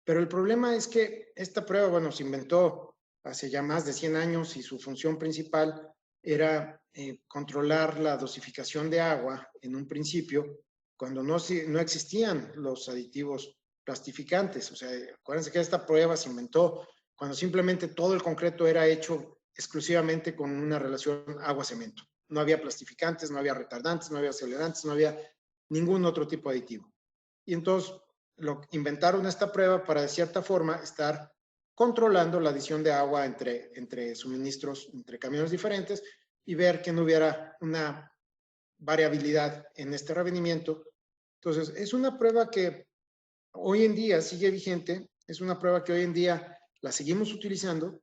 B: Pero el problema es que esta prueba, bueno, se inventó hace ya más de 100 años y su función principal era controlar la dosificación de agua en un principio, cuando no existían los aditivos plastificantes. O sea, acuérdense que esta prueba se inventó cuando simplemente todo el concreto era hecho exclusivamente con una relación agua-cemento. No había plastificantes, no había retardantes, no había acelerantes, no había ningún otro tipo de aditivo. Y entonces inventaron esta prueba para, de cierta forma, estar controlando la adición de agua entre suministros, entre camiones diferentes, y ver que no hubiera una variabilidad en este revenimiento Entonces, es una prueba que hoy en día sigue vigente, es una prueba que hoy en día la seguimos utilizando,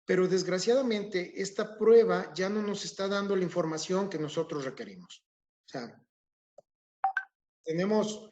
B: pero desgraciadamente esta prueba ya no nos está dando la información que nosotros requerimos. O sea, tenemos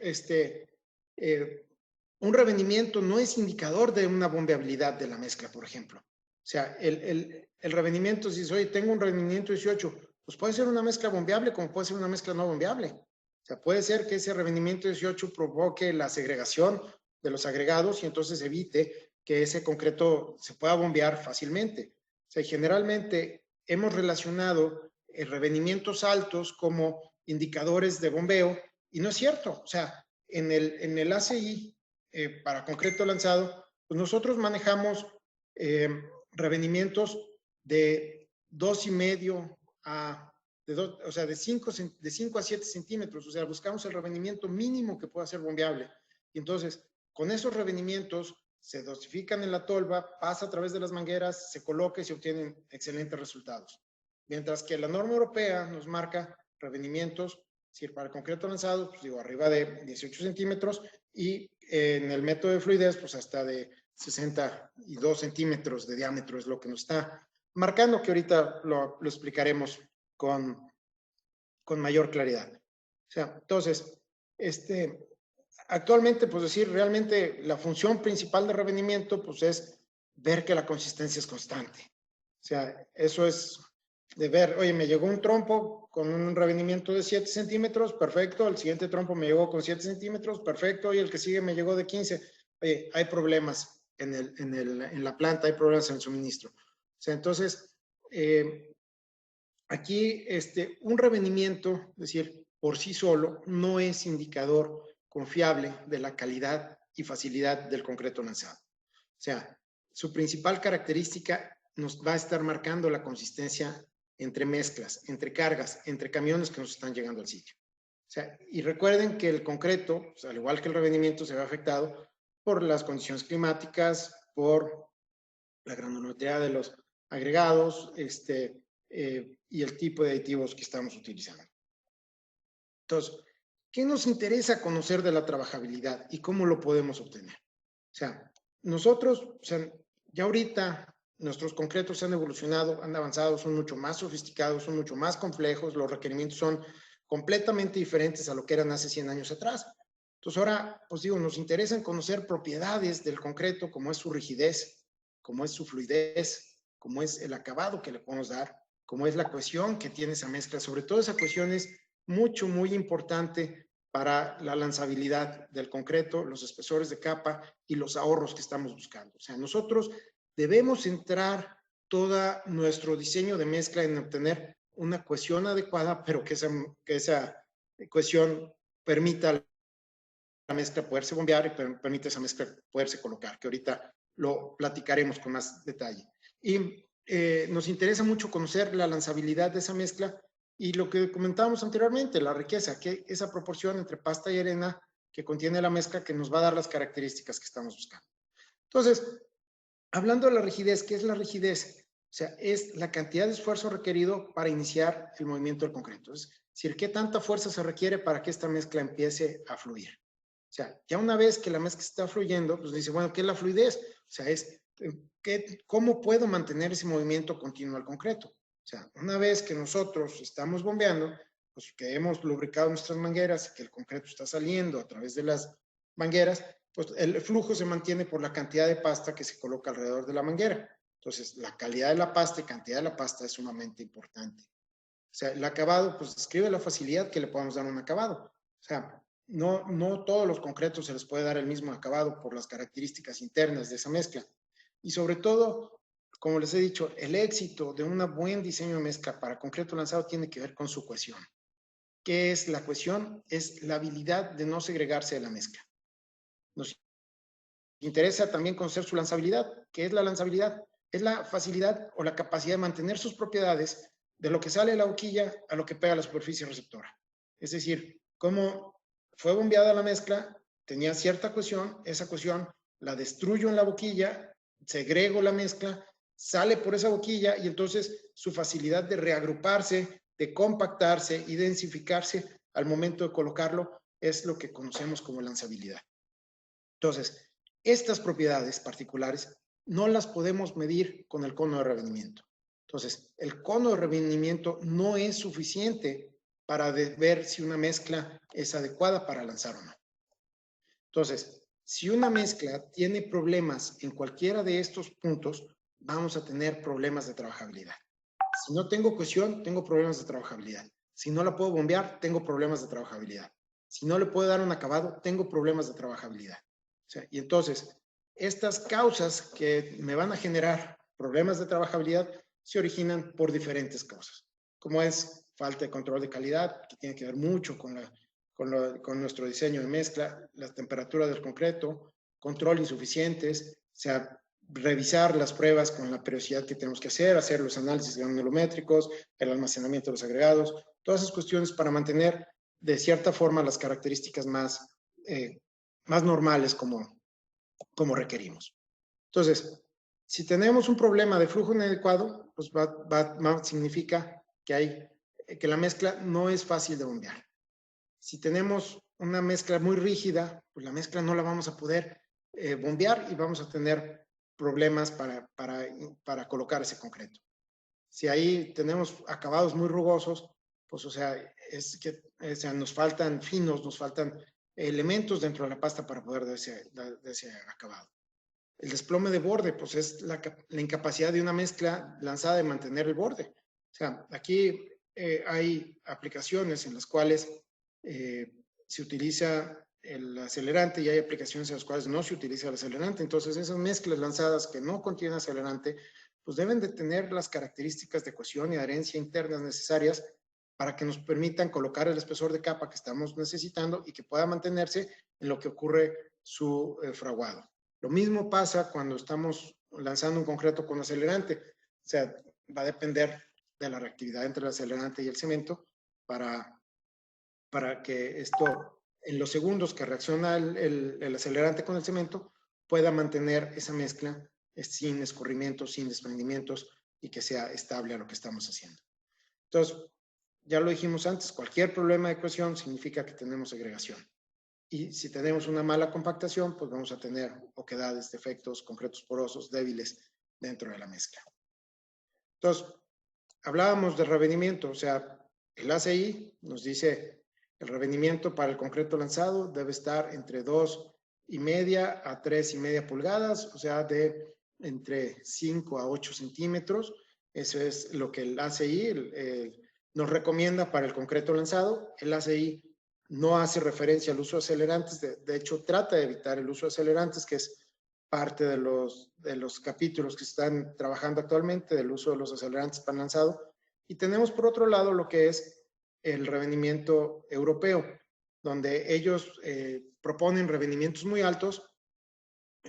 B: un revenimiento no es indicador de una bombeabilidad de la mezcla, por ejemplo. O sea, el revenimiento, si dice, oye, tengo un revenimiento 18, pues puede ser una mezcla bombeable como puede ser una mezcla no bombeable. O sea, puede ser que ese revenimiento 18 provoque la segregación de los agregados y entonces evite que ese concreto se pueda bombear fácilmente. O sea, generalmente hemos relacionado revenimientos altos como indicadores de bombeo y no es cierto. O sea, en el ACI, para concreto lanzado, pues nosotros manejamos revenimientos de 2,5 a o sea, de 5 a 7 centímetros. O sea, buscamos el revenimiento mínimo que pueda ser bombeable. Y entonces, con esos revenimientos se dosifican en la tolva, pasa a través de las mangueras, se coloca y se obtienen excelentes resultados. Mientras que la norma europea nos marca revenimientos, es decir, para el concreto lanzado, pues digo, arriba de 18 centímetros y en el método de fluidez, pues hasta de 62 centímetros de diámetro es lo que nos está marcando, que ahorita lo explicaremos con mayor claridad. O sea, entonces, actualmente, pues decir, realmente la función principal de revenimiento, pues es ver que la consistencia es constante. O sea, eso es de ver, oye, me llegó un trompo con un revenimiento de 7 centímetros, perfecto, el siguiente trompo me llegó con 7 centímetros, perfecto, y el que sigue me llegó de 15. Oye, hay problemas en la planta, hay problemas en el suministro. O sea, entonces, aquí un revenimiento, es decir, por sí solo, no es indicador confiable de la calidad y facilidad del concreto lanzado. O sea, su principal característica nos va a estar marcando la consistencia entre mezclas, entre cargas, entre camiones que nos están llegando al sitio. O sea, y recuerden que el concreto, pues, al igual que el revenimiento, se ve afectado por las condiciones climáticas, por la granulometría de los agregados, y el tipo de aditivos que estamos utilizando. Entonces, ¿qué nos interesa conocer de la trabajabilidad y cómo lo podemos obtener? O sea, nosotros, o sea, ya ahorita nuestros concretos han evolucionado, han avanzado, son mucho más sofisticados, son mucho más complejos, los requerimientos son completamente diferentes a lo que eran hace 100 años atrás. Entonces ahora, pues digo, nos interesa conocer propiedades del concreto, como es su rigidez, como es su fluidez, como es el acabado que le podemos dar, como es la cohesión que tiene esa mezcla. Sobre todo esa cohesión es muy importante para la lanzabilidad del concreto, los espesores de capa y los ahorros que estamos buscando. O sea, nosotros debemos centrar todo nuestro diseño de mezcla en obtener una cohesión adecuada, pero que esa cohesión permita a la mezcla poderse bombear y permite a esa mezcla poderse colocar, que ahorita lo platicaremos con más detalle. Y nos interesa mucho conocer la lanzabilidad de esa mezcla y lo que comentábamos anteriormente, la riqueza, que esa proporción entre pasta y arena que contiene la mezcla que nos va a dar las características que estamos buscando. Entonces, hablando de la rigidez, ¿qué es la rigidez? O sea, es la cantidad de esfuerzo requerido para iniciar el movimiento del concreto. Es decir, ¿qué tanta fuerza se requiere para que esta mezcla empiece a fluir? O sea, ya una vez que la mezcla está fluyendo, pues dice, bueno, ¿qué es la fluidez? O sea, es ¿cómo puedo mantener ese movimiento continuo al concreto? O sea, una vez que nosotros estamos bombeando, pues que hemos lubricado nuestras mangueras, que el concreto está saliendo a través de las mangueras, pues el flujo se mantiene por la cantidad de pasta que se coloca alrededor de la manguera. Entonces, la calidad de la pasta y cantidad de la pasta es sumamente importante. O sea, el acabado, pues describe la facilidad que le podemos dar a un acabado. O sea, no todos los concretos se les puede dar el mismo acabado por las características internas de esa mezcla. Y sobre todo, como les he dicho, el éxito de un buen diseño de mezcla para concreto lanzado tiene que ver con su cohesión. ¿Qué es la cohesión? Es la habilidad de no segregarse de la mezcla. Nos interesa también conocer su lanzabilidad. ¿Qué es la lanzabilidad? Es la facilidad o la capacidad de mantener sus propiedades de lo que sale de la boquilla a lo que pega a la superficie receptora. Es decir, como fue bombeada la mezcla, tenía cierta cohesión, esa cohesión la destruyo en la boquilla, segrego la mezcla, sale por esa boquilla y entonces su facilidad de reagruparse, de compactarse y densificarse al momento de colocarlo es lo que conocemos como lanzabilidad. Entonces, estas propiedades particulares no las podemos medir con el cono de revenimiento. Entonces, el cono de revenimiento no es suficiente para ver si una mezcla es adecuada para lanzar o no. Entonces, si una mezcla tiene problemas en cualquiera de estos puntos, vamos a tener problemas de trabajabilidad. Si no tengo cohesión, tengo problemas de trabajabilidad. Si no la puedo bombear, tengo problemas de trabajabilidad. Si no le puedo dar un acabado, tengo problemas de trabajabilidad. O sea, y entonces, estas causas que me van a generar problemas de trabajabilidad se originan por diferentes causas, como es falta de control de calidad, que tiene que ver mucho con nuestro diseño de mezcla, la temperatura del concreto, control insuficientes, o sea, revisar las pruebas con la periodicidad que tenemos que hacer los análisis granulométricos, el almacenamiento de los agregados, todas esas cuestiones para mantener de cierta forma las características más normales como requerimos. Entonces, si tenemos un problema de flujo inadecuado, pues significa que la mezcla no es fácil de bombear. Si tenemos una mezcla muy rígida, pues la mezcla no la vamos a poder bombear y vamos a tener problemas para colocar ese concreto. Si ahí tenemos acabados muy rugosos, pues o sea, nos faltan finos, nos faltan elementos dentro de la pasta para poder dar ese acabado. El desplome de borde, pues es la incapacidad de una mezcla lanzada de mantener el borde. O sea, aquí hay aplicaciones en las cuales se utiliza el acelerante y hay aplicaciones en las cuales no se utiliza el acelerante. Entonces, esas mezclas lanzadas que no contienen acelerante, pues deben de tener las características de cohesión y adherencia internas necesarias para que nos permitan colocar el espesor de capa que estamos necesitando y que pueda mantenerse en lo que ocurre su fraguado. Lo mismo pasa cuando estamos lanzando un concreto con acelerante. O sea, va a depender de la reactividad entre el acelerante y el cemento para que esto, en los segundos que reacciona el acelerante con el cemento, pueda mantener esa mezcla sin escurrimientos, sin desprendimientos y que sea estable a lo que estamos haciendo. Entonces, ya lo dijimos antes, cualquier problema de cohesión significa que tenemos segregación. Y si tenemos una mala compactación, pues vamos a tener oquedades, defectos, concretos porosos, débiles dentro de la mezcla. Entonces, hablábamos del revenimiento, o sea, el ACI nos dice el revenimiento para el concreto lanzado debe estar entre 2,5 a 3,5 pulgadas, o sea, de entre 5 a 8 centímetros. Eso es lo que el ACI nos recomienda para el concreto lanzado. El ACI no hace referencia al uso de acelerantes, de hecho trata de evitar el uso de acelerantes, que es parte de los capítulos que se están trabajando actualmente del uso de los acelerantes para lanzado. Y tenemos por otro lado lo que es el revenimiento europeo, donde ellos proponen revenimientos muy altos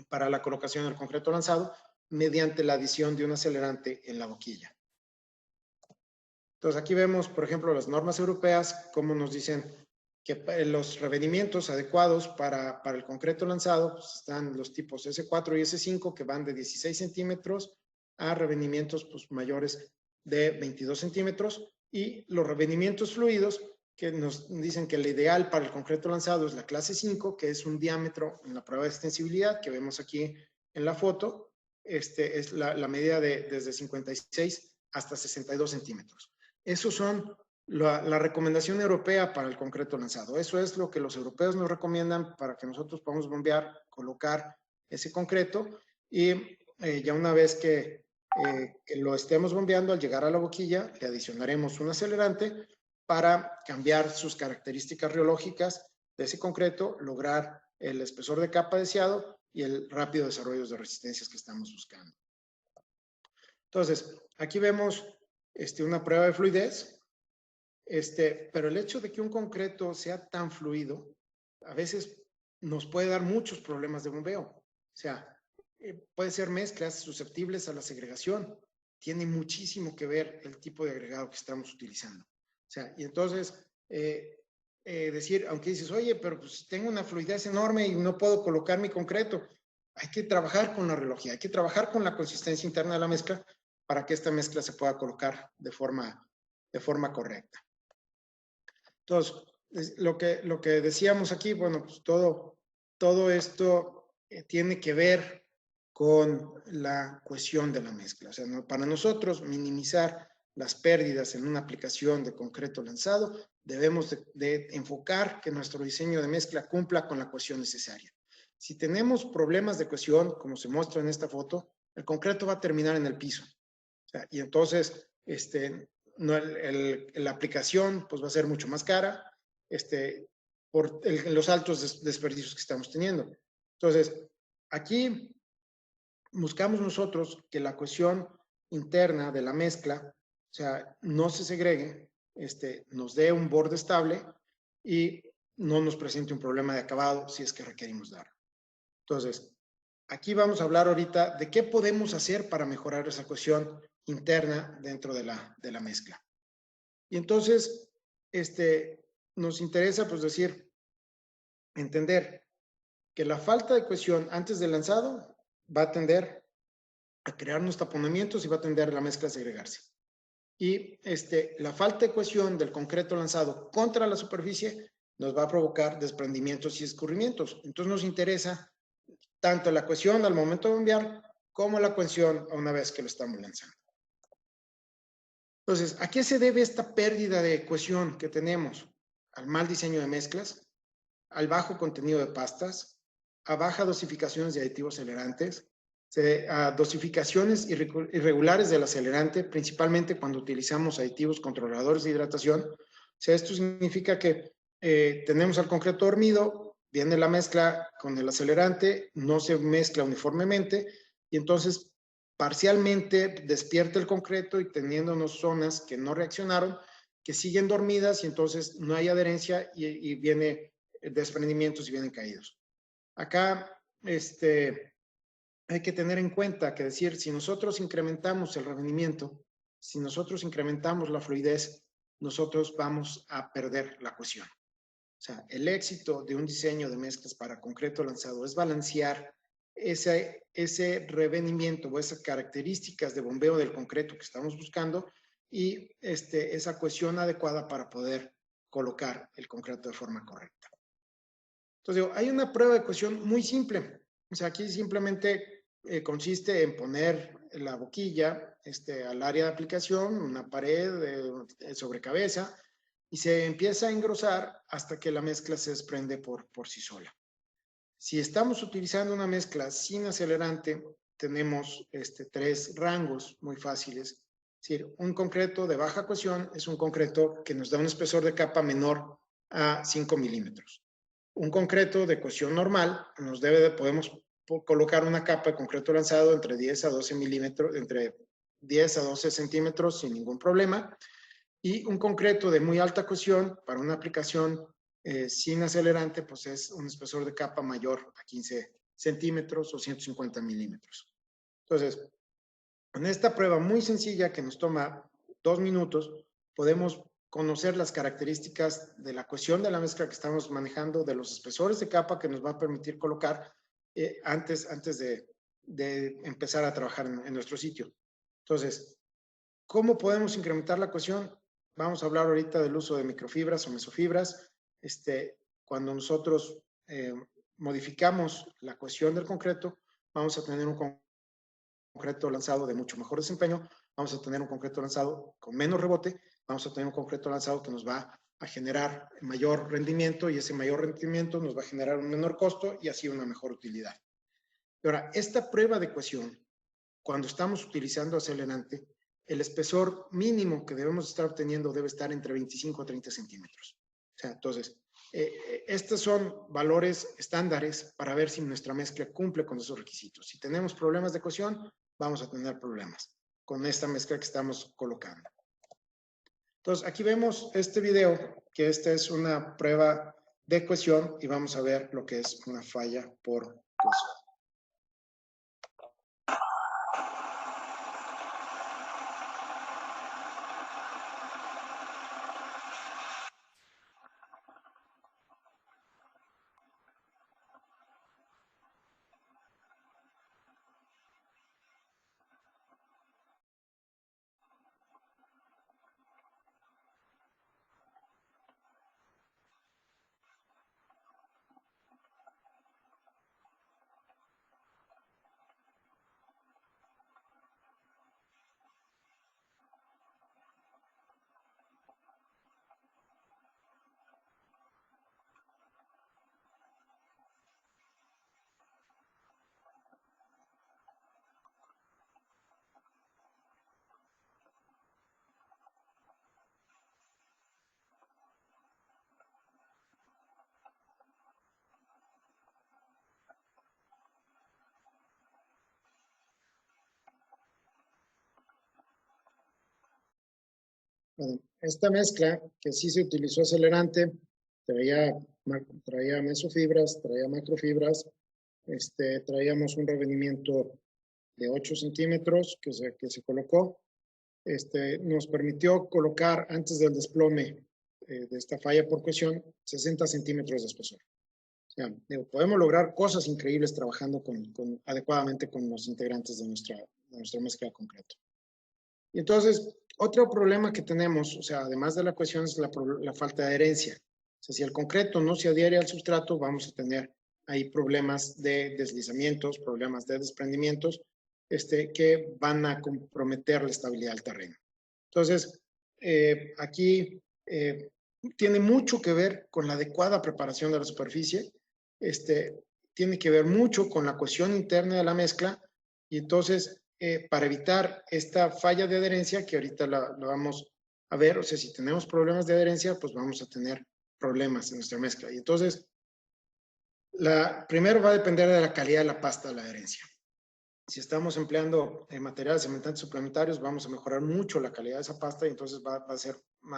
B: para la colocación del concreto lanzado mediante la adición de un acelerante en la boquilla. Entonces aquí vemos, por ejemplo, las normas europeas, cómo nos dicen que los revenimientos adecuados para el concreto lanzado pues están los tipos S4 y S5, que van de 16 centímetros a revenimientos pues, mayores de 22 centímetros, y los revenimientos fluidos que nos dicen que el ideal para el concreto lanzado es la clase 5, que es un diámetro en la prueba de extensibilidad que vemos aquí en la foto. Es la medida desde 56 hasta 62 centímetros. Esos son la recomendación europea para el concreto lanzado. Eso es lo que los europeos nos recomiendan para que nosotros podamos bombear, colocar ese concreto, y ya una vez que lo estemos bombeando, al llegar a la boquilla, le adicionaremos un acelerante para cambiar sus características riológicas de ese concreto, lograr el espesor de capa deseado y el rápido desarrollo de resistencias que estamos buscando. Entonces, aquí vemos una prueba de fluidez, pero el hecho de que un concreto sea tan fluido, a veces nos puede dar muchos problemas de bombeo. O sea, puede ser mezclas susceptibles a la segregación. Tiene muchísimo que ver el tipo de agregado que estamos utilizando. O sea, y entonces, decir, aunque dices, oye, pero pues tengo una fluidez enorme y no puedo colocar mi concreto, hay que trabajar con la reología, hay que trabajar con la consistencia interna de la mezcla para que esta mezcla se pueda colocar de forma correcta. Entonces, lo que decíamos aquí, bueno, pues todo esto tiene que ver con la cohesión de la mezcla. O sea, para nosotros minimizar las pérdidas en una aplicación de concreto lanzado, debemos de enfocar que nuestro diseño de mezcla cumpla con la cohesión necesaria. Si tenemos problemas de cohesión, como se muestra en esta foto, el concreto va a terminar en el piso. O sea, y entonces, no, la aplicación pues va a ser mucho más cara, por los altos desperdicios que estamos teniendo. Entonces, aquí buscamos nosotros que la cohesión interna de la mezcla, o sea, no se segregue, nos dé un borde estable y no nos presente un problema de acabado si es que requerimos darlo. Entonces, aquí vamos a hablar ahorita de qué podemos hacer para mejorar esa cohesión interna dentro de la mezcla. Y entonces, nos interesa, pues, entender que la falta de cohesión antes del lanzado va a tender a crear unos taponamientos y va a tender a la mezcla a segregarse. Y la falta de cohesión del concreto lanzado contra la superficie nos va a provocar desprendimientos y escurrimientos. Entonces nos interesa tanto la cohesión al momento de bombear como la cohesión una vez que lo estamos lanzando. Entonces, ¿a qué se debe esta pérdida de cohesión que tenemos? Al mal diseño de mezclas, al bajo contenido de pastas, a baja dosificaciones de aditivos acelerantes, a dosificaciones irregulares del acelerante, principalmente cuando utilizamos aditivos controladores de hidratación. O sea, esto significa que tenemos al concreto dormido, viene la mezcla con el acelerante, no se mezcla uniformemente y entonces parcialmente despierta el concreto y teniéndonos zonas que no reaccionaron, que siguen dormidas y entonces no hay adherencia y viene desprendimientos y vienen caídos. Acá, hay que tener en cuenta que decir, si nosotros incrementamos el rendimiento, si nosotros incrementamos la fluidez, nosotros vamos a perder la cohesión. O sea, el éxito de un diseño de mezclas para concreto lanzado es balancear ese revenimiento o esas características de bombeo del concreto que estamos buscando y esa cohesión adecuada para poder colocar el concreto de forma correcta. Entonces, hay una prueba de cohesión muy simple. O sea, aquí simplemente consiste en poner la boquilla al área de aplicación, una pared sobre cabeza, y se empieza a engrosar hasta que la mezcla se desprende por sí sola. Si estamos utilizando una mezcla sin acelerante, tenemos tres rangos muy fáciles. Es decir, un concreto de baja cohesión es un concreto que nos da un espesor de capa menor a 5 milímetros. Un concreto de cohesión normal podemos colocar una capa de concreto lanzado entre 10 a 12 milímetros, entre 10 a 12 centímetros sin ningún problema. Y un concreto de muy alta cohesión para una aplicación sin acelerante, pues es un espesor de capa mayor a 15 centímetros o 150 milímetros. Entonces, en esta prueba muy sencilla que nos toma 2 minutos, podemos conocer las características de la cohesión de la mezcla que estamos manejando, de los espesores de capa que nos va a permitir colocar antes de empezar a trabajar en nuestro sitio. Entonces, ¿cómo podemos incrementar la cohesión? Vamos a hablar ahorita del uso de microfibras o mesofibras. Cuando nosotros modificamos la cohesión del concreto, vamos a tener un concreto lanzado de mucho mejor desempeño, vamos a tener un concreto lanzado con menos rebote, vamos a tener un concreto lanzado que nos va a generar mayor rendimiento y ese mayor rendimiento nos va a generar un menor costo y así una mejor utilidad. Y ahora, esta prueba de cohesión, cuando estamos utilizando acelerante, el espesor mínimo que debemos estar obteniendo debe estar entre 25 a 30 centímetros. O sea, entonces, estos son valores estándares para ver si nuestra mezcla cumple con esos requisitos. Si tenemos problemas de cohesión, vamos a tener problemas con esta mezcla que estamos colocando. Entonces, aquí vemos este video, que esta es una prueba de cohesión y vamos a ver lo que es una falla por cohesión. Bueno, esta mezcla, que sí se utilizó acelerante, traía mesofibras, traía macrofibras, traíamos un revenimiento de 8 centímetros que se colocó. Nos permitió colocar antes del desplome de esta falla por cohesión 60 centímetros de espesor. O sea, podemos lograr cosas increíbles trabajando adecuadamente con los integrantes de nuestra mezcla de concreto. Y entonces, otro problema que tenemos, o sea, además de la cohesión, es la falta de adherencia. O sea, si el concreto no se adhiere al sustrato, vamos a tener ahí problemas de deslizamientos, problemas de desprendimientos, que van a comprometer la estabilidad del terreno. Entonces, aquí tiene mucho que ver con la adecuada preparación de la superficie, tiene que ver mucho con la cohesión interna de la mezcla, y entonces, para evitar esta falla de adherencia, que ahorita la vamos a ver, o sea, si tenemos problemas de adherencia, pues vamos a tener problemas en nuestra mezcla. Y entonces, primero va a depender de la calidad de la pasta de la adherencia. Si estamos empleando materiales cementantes suplementarios, vamos a mejorar mucho la calidad de esa pasta y entonces va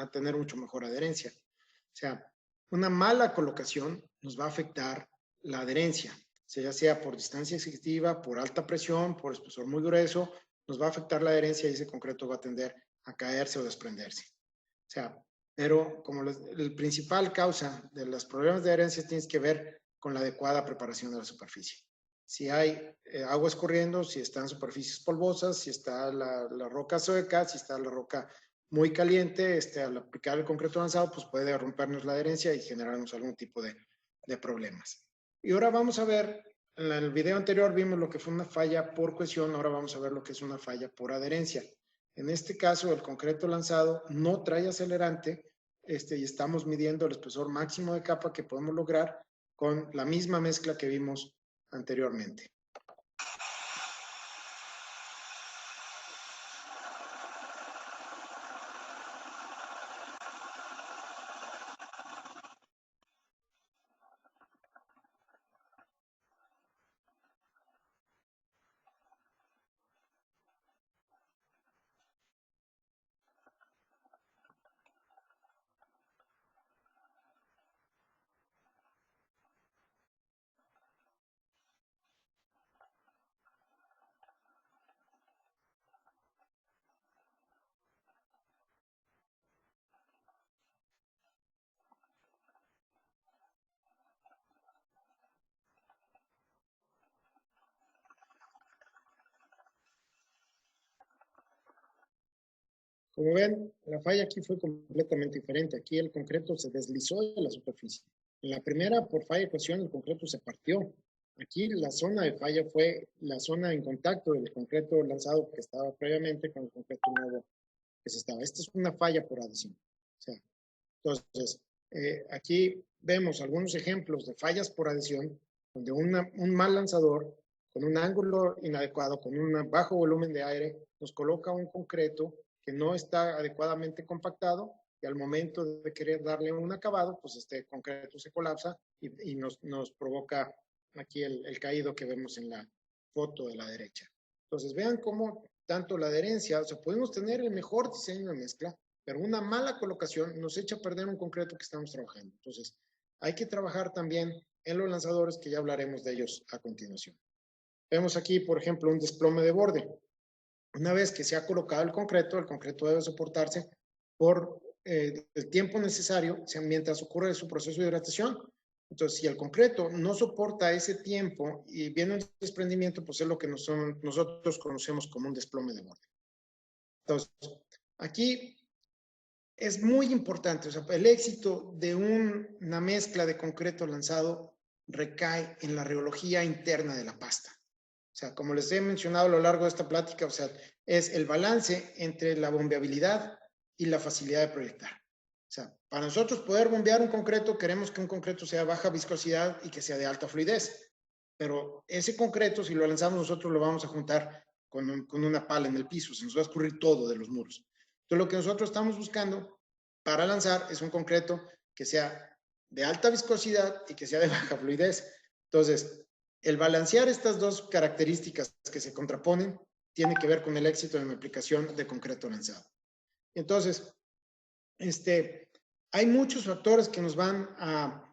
B: a tener mucho mejor adherencia. O sea, una mala colocación nos va a afectar la adherencia, ya sea por distancia excesiva, por alta presión, por espesor muy grueso, nos va a afectar la adherencia y ese concreto va a tender a caerse o desprenderse. O sea, pero como el principal causa de los problemas de adherencia tiene que ver con la adecuada preparación de la superficie. Si hay agua escurriendo, si están superficies polvosas, si está la roca seca, si está la roca muy caliente, al aplicar el concreto avanzado, pues puede rompernos la adherencia y generarnos algún tipo de problemas. Y ahora vamos a ver, en el video anterior vimos lo que fue una falla por cohesión, ahora vamos a ver lo que es una falla por adherencia. En este caso, el concreto lanzado no trae acelerante, y estamos midiendo el espesor máximo de capa que podemos lograr con la misma mezcla que vimos anteriormente. Como ven, la falla aquí fue completamente diferente. Aquí el concreto se deslizó de la superficie. En la primera, por falla de cohesión, el concreto se partió. Aquí la zona de falla fue la zona en contacto del concreto lanzado que estaba previamente con el concreto nuevo que se estaba. Esta es una falla por adhesión. O sea, entonces, aquí vemos algunos ejemplos de fallas por adhesión, donde un mal lanzador con un ángulo inadecuado, con un bajo volumen de aire, nos coloca un concreto que no está adecuadamente compactado y al momento de querer darle un acabado, pues este concreto se colapsa y nos provoca aquí el caído que vemos en la foto de la derecha. Entonces vean cómo tanto la adherencia, o sea, podemos tener el mejor diseño de mezcla, pero una mala colocación nos echa a perder un concreto que estamos trabajando. Entonces, hay que trabajar también en los lanzadores, que ya hablaremos de ellos a continuación. Vemos aquí, por ejemplo, un desplome de borde. Una vez que se ha colocado el concreto debe soportarse por el tiempo necesario mientras ocurre su proceso de hidratación. Entonces, si el concreto no soporta ese tiempo y viene un desprendimiento, pues es lo que nosotros conocemos como un desplome de borde. Entonces, aquí es muy importante, o sea, el éxito de una mezcla de concreto lanzado recae en la rheología interna de la pasta. O sea, como les he mencionado a lo largo de esta plática, o sea, es el balance entre la bombeabilidad y la facilidad de proyectar. O sea, para nosotros poder bombear un concreto, queremos que un concreto sea baja viscosidad y que sea de alta fluidez. Pero ese concreto, si lo lanzamos nosotros, lo vamos a juntar con una pala en el piso, se nos va a escurrir todo de los muros. Entonces, lo que nosotros estamos buscando para lanzar es un concreto que sea de alta viscosidad y que sea de baja fluidez. Entonces, el balancear estas dos características que se contraponen tiene que ver con el éxito de mi aplicación de concreto lanzado. Entonces, hay muchos factores que nos van a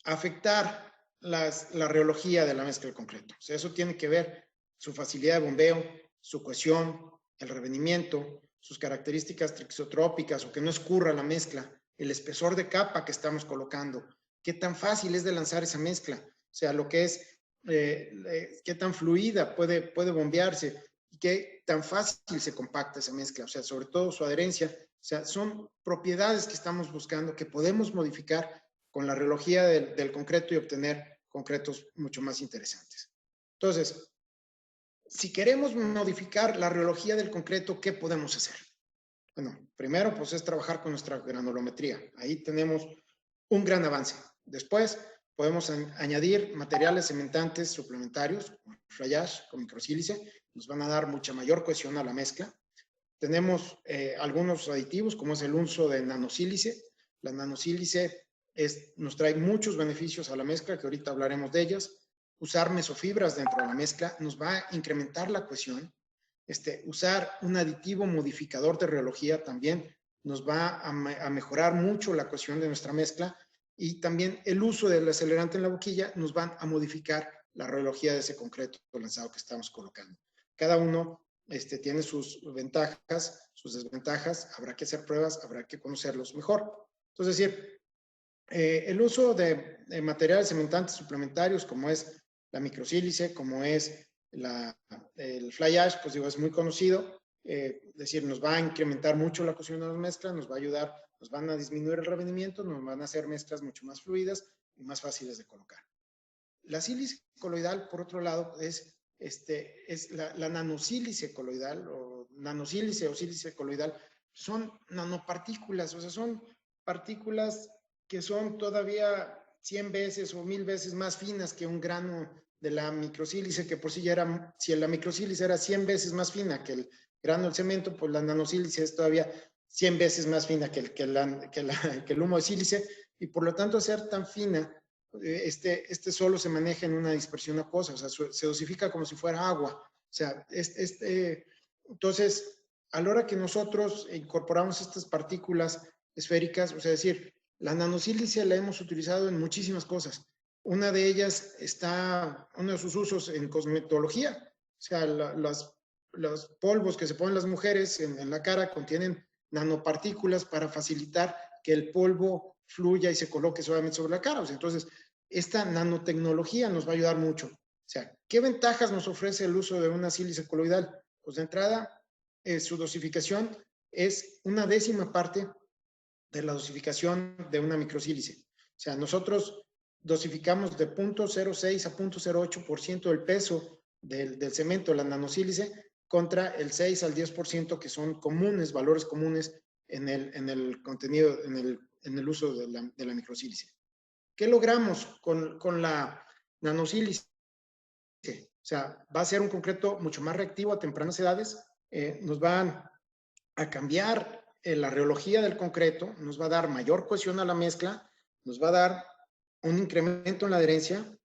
B: afectar la rheología de la mezcla de concreto. O sea, eso tiene que ver su facilidad de bombeo, su cohesión, el revenimiento, sus características trixotrópicas o que no escurra la mezcla, el espesor de capa que estamos colocando, qué tan fácil es de lanzar esa mezcla, o sea, lo que es, qué tan fluida puede bombearse y qué tan fácil se compacta esa mezcla, o sea, sobre todo su adherencia. O sea, son propiedades que estamos buscando, que podemos modificar con la rheología del concreto y obtener concretos mucho más interesantes. Entonces, si queremos modificar la rheología del concreto, ¿qué podemos hacer? Bueno, primero pues es trabajar con nuestra granulometría. Ahí tenemos un gran avance. Después podemos añadir materiales cementantes suplementarios, como fly ash, con microsílice, nos van a dar mucha mayor cohesión a la mezcla. Tenemos algunos aditivos, como es el uso de nanosílice. La nanosílice nos trae muchos beneficios a la mezcla, que ahorita hablaremos de ellas. Usar mesofibras dentro de la mezcla nos va a incrementar la cohesión. Usar un aditivo modificador de rheología también nos va a mejorar mucho la cohesión de nuestra mezcla, y también el uso del acelerante en la boquilla nos va a modificar la rheología de ese concreto lanzado que estamos colocando. Cada uno tiene sus ventajas, sus desventajas, habrá que hacer pruebas, habrá que conocerlos mejor. Entonces, es decir, el uso de materiales cementantes suplementarios, como es la microsílice, como es el fly ash, pues digo, es muy conocido, es decir, nos va a incrementar mucho la cohesión de las mezclas, nos va a ayudar, nos van a disminuir el revenimiento, nos van a hacer mezclas mucho más fluidas y más fáciles de colocar. La sílice coloidal, por otro lado, es la nanosílice coloidal, o nanosílice o sílice coloidal, son nanopartículas, o sea, son partículas que son todavía 100 veces o 1000 veces más finas que un grano de la microsílice, que por sí ya era, si la microsílice era 100 veces más fina que el grano del cemento, pues la nanosílice es todavía 100 veces más fina que el humo de sílice, y por lo tanto, ser tan fina, solo se maneja en una dispersión acuosa, o sea, se dosifica como si fuera agua. O sea, entonces, a la hora que nosotros incorporamos estas partículas esféricas, o sea, es decir, la nanosílice la hemos utilizado en muchísimas cosas. Una de ellas uno de sus usos en cosmetología. O sea, los polvos que se ponen las mujeres en la cara contienen nanopartículas para facilitar que el polvo fluya y se coloque suavemente sobre la cara. O sea, entonces, esta nanotecnología nos va a ayudar mucho. O sea, ¿qué ventajas nos ofrece el uso de una sílice coloidal? Pues de entrada, su dosificación es 1/10 parte de la dosificación de una microsílice. O sea, nosotros dosificamos de 0.06 a 0.08% del peso del cemento, la nanosílice, contra el 6 al 10% que son comunes, valores comunes en el contenido, en el uso de la microsílice. ¿Qué logramos con la nanosílice? O sea, va a ser un concreto mucho más reactivo a tempranas edades, nos van a cambiar la rheología del concreto, nos va a dar mayor cohesión a la mezcla, nos va a dar un incremento en la adherencia,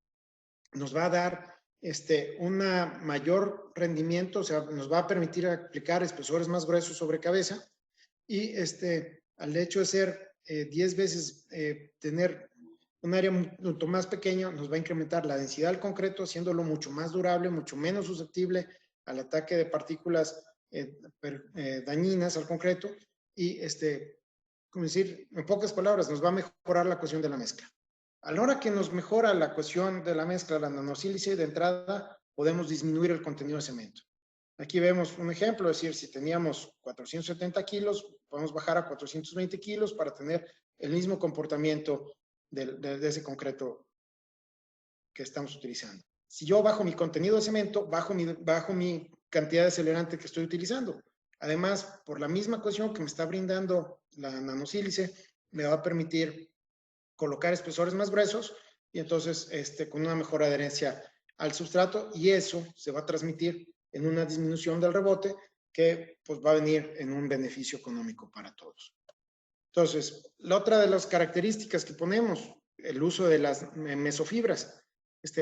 B: nos va a dar un mayor rendimiento, o sea, nos va a permitir aplicar espesores más gruesos sobre cabeza, y al hecho de ser 10 veces, tener un área mucho más pequeño, nos va a incrementar la densidad del concreto, haciéndolo mucho más durable, mucho menos susceptible al ataque de partículas dañinas al concreto, y como decir, en pocas palabras, nos va a mejorar la cohesión de la mezcla. A la hora que nos mejora la cohesión de la mezcla, la nanosílice, de entrada podemos disminuir el contenido de cemento. Aquí vemos un ejemplo, es decir, si teníamos 470 kilos, podemos bajar a 420 kilos para tener el mismo comportamiento de ese concreto que estamos utilizando. Si yo bajo mi contenido de cemento, bajo mi cantidad de acelerante que estoy utilizando. Además, por la misma cohesión que me está brindando la nanosílice, me va a permitir colocar espesores más gruesos y entonces con una mejor adherencia al sustrato, y eso se va a transmitir en una disminución del rebote que pues va a venir en un beneficio económico para todos. Entonces, la otra de las características que ponemos, el uso de las mesofibras.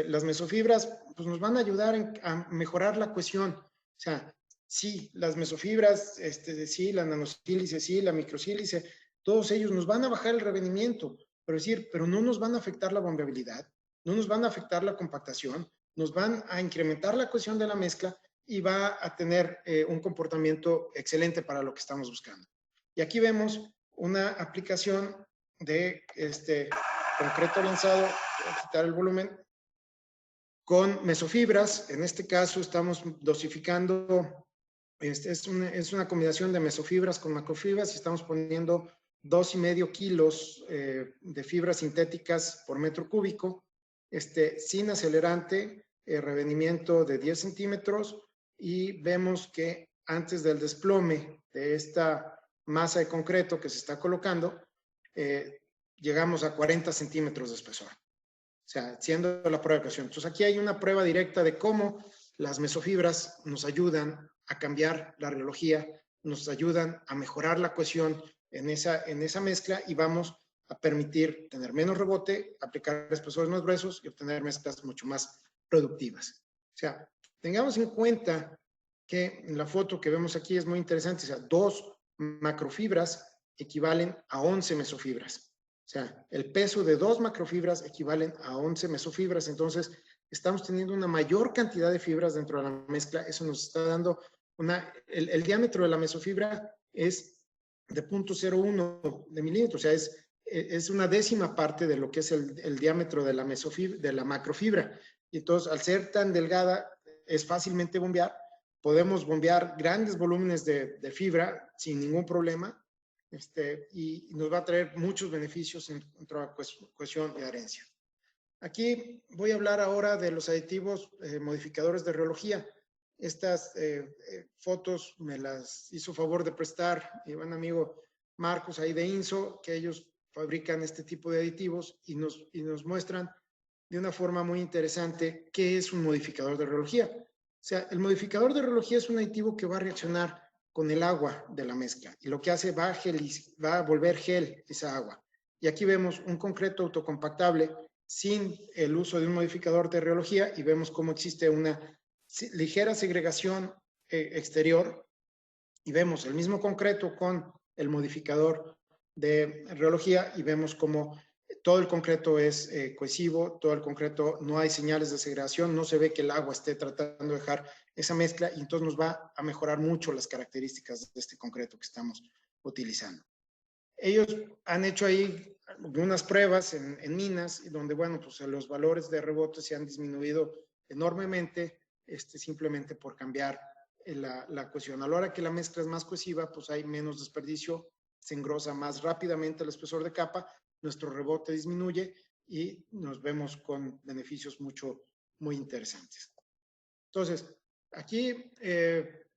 B: Las mesofibras pues, nos van a ayudar a mejorar la cohesión. O sea, sí, las mesofibras, sí, la nanosílice, sí, la microsílice, todos ellos nos van a bajar el revenimiento, pero no nos van a afectar la bombeabilidad, no nos van a afectar la compactación, nos van a incrementar la cohesión de la mezcla y va a tener un comportamiento excelente para lo que estamos buscando. Y aquí vemos una aplicación de este concreto lanzado, voy a quitar el volumen, con mesofibras. En este caso estamos dosificando, es una combinación de mesofibras con macrofibras y estamos poniendo 2,5 kilos de fibras sintéticas por metro cúbico, sin acelerante, revenimiento de 10 centímetros, y vemos que antes del desplome de esta masa de concreto que se está colocando, llegamos a 40 centímetros de espesor. O sea, siendo la prueba de cohesión. Entonces aquí hay una prueba directa de cómo las mesofibras nos ayudan a cambiar la rheología, nos ayudan a mejorar la cohesión en esa mezcla y vamos a permitir tener menos rebote, aplicar espesores más gruesos y obtener mezclas mucho más productivas. O sea, tengamos en cuenta que en la foto que vemos aquí es muy interesante, o sea, 2 macrofibras equivalen a 11 mesofibras. O sea, el peso de 2 macrofibras equivalen a 11 mesofibras, entonces estamos teniendo una mayor cantidad de fibras dentro de la mezcla, eso nos está dando el diámetro de la mesofibra es de 0.01 de milímetro, o sea, es una décima parte de lo que es el diámetro de la macrofibra. Y entonces, al ser tan delgada, es fácilmente bombear, podemos bombear grandes volúmenes de fibra sin ningún problema, y nos va a traer muchos beneficios en cuanto a cohesión y adherencia. Aquí voy a hablar ahora de los aditivos modificadores de rheología. Estas fotos me las hizo favor de prestar mi buen amigo Marcos ahí de INSO, que ellos fabrican este tipo de aditivos y nos muestran de una forma muy interesante qué es un modificador de rheología. O sea, el modificador de rheología es un aditivo que va a reaccionar con el agua de la mezcla y lo que hace va a volver gel esa agua. Y aquí vemos un concreto autocompactable sin el uso de un modificador de rheología y vemos cómo existe una ligera segregación exterior y vemos el mismo concreto con el modificador de rheología y vemos cómo todo el concreto es cohesivo, todo el concreto no hay señales de segregación, no se ve que el agua esté tratando de dejar esa mezcla y entonces nos va a mejorar mucho las características de este concreto que estamos utilizando. Ellos han hecho ahí unas pruebas en minas donde, bueno, pues los valores de rebote se han disminuido enormemente, simplemente por cambiar la cohesión. A la hora que la mezcla es más cohesiva, pues hay menos desperdicio, se engrosa más rápidamente el espesor de capa, nuestro rebote disminuye y nos vemos con beneficios muy interesantes. Entonces, aquí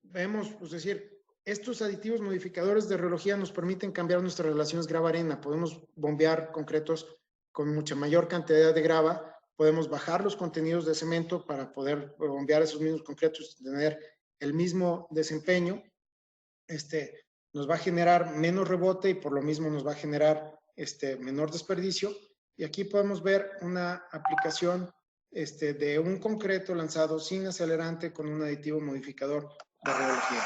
B: vemos, pues decir, estos aditivos modificadores de rheología nos permiten cambiar nuestras relaciones grava-arena. Podemos bombear concretos con mucha mayor cantidad de grava, podemos bajar los contenidos de cemento para poder bombear esos mismos concretos y tener el mismo desempeño. Nos va a generar menos rebote y por lo mismo nos va a generar menor desperdicio. Y aquí podemos ver una aplicación de un concreto lanzado sin acelerante con un aditivo modificador de rheología.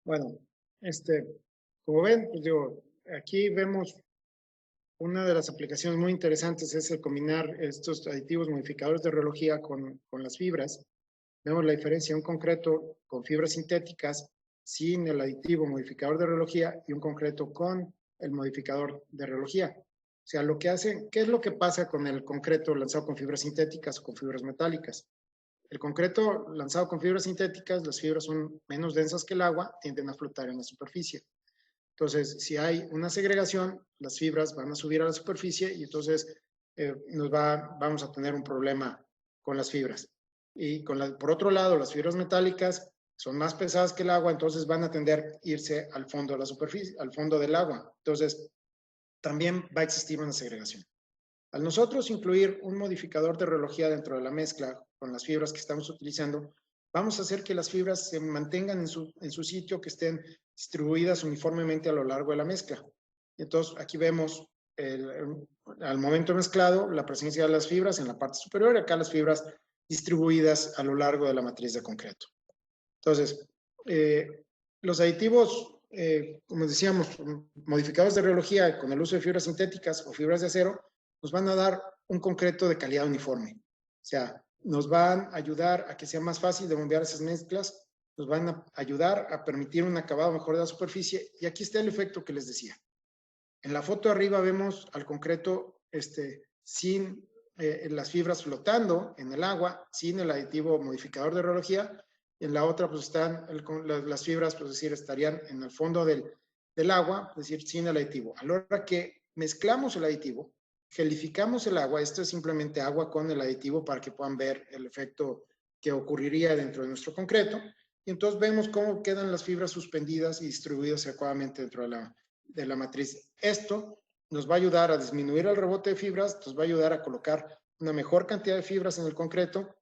B: Bueno, como ven, pues digo, aquí vemos una de las aplicaciones muy interesantes es el combinar estos aditivos modificadores de rheología con las fibras. Vemos la diferencia, un concreto con fibras sintéticas sin el aditivo modificador de rheología y un concreto con el modificador de rheología. O sea, lo que hace, ¿qué es lo que pasa con el concreto lanzado con fibras sintéticas o con fibras metálicas? el concreto lanzado con fibras sintéticas, las fibras son menos densas que el agua, tienden a flotar en la superficie. Entonces, si hay una segregación, las fibras van a subir a la superficie y entonces vamos a tener un problema con las fibras. Y por otro lado, las fibras metálicas son más pesadas que el agua, entonces van a tender a irse al fondo de la superficie, al fondo del agua. Entonces, también va a existir una segregación. Al nosotros incluir un modificador de rheología dentro de la mezcla con las fibras que estamos utilizando, vamos a hacer que las fibras se mantengan en su sitio, que estén distribuidas uniformemente a lo largo de la mezcla. Entonces, aquí vemos al momento mezclado la presencia de las fibras en la parte superior y acá las fibras distribuidas a lo largo de la matriz de concreto. Entonces, los aditivos, como decíamos, modificados de rheología con el uso de fibras sintéticas o fibras de acero, nos van a dar un concreto de calidad uniforme. O sea, nos van a ayudar a que sea más fácil de bombear esas mezclas, nos van a ayudar a permitir un acabado mejor de la superficie. Y aquí está el efecto que les decía. En la foto de arriba vemos al concreto sin las fibras flotando en el agua, sin el aditivo modificador de rheología. En la otra, pues están las fibras, pues decir, estarían en el fondo del agua, es decir, sin el aditivo. A la hora que mezclamos el aditivo, gelificamos el agua, esto es simplemente agua con el aditivo para que puedan ver el efecto que ocurriría dentro de nuestro concreto. Y entonces vemos cómo quedan las fibras suspendidas y distribuidas adecuadamente dentro de la matriz. Esto nos va a ayudar a disminuir el rebote de fibras, nos va a ayudar a colocar una mejor cantidad de fibras en el concreto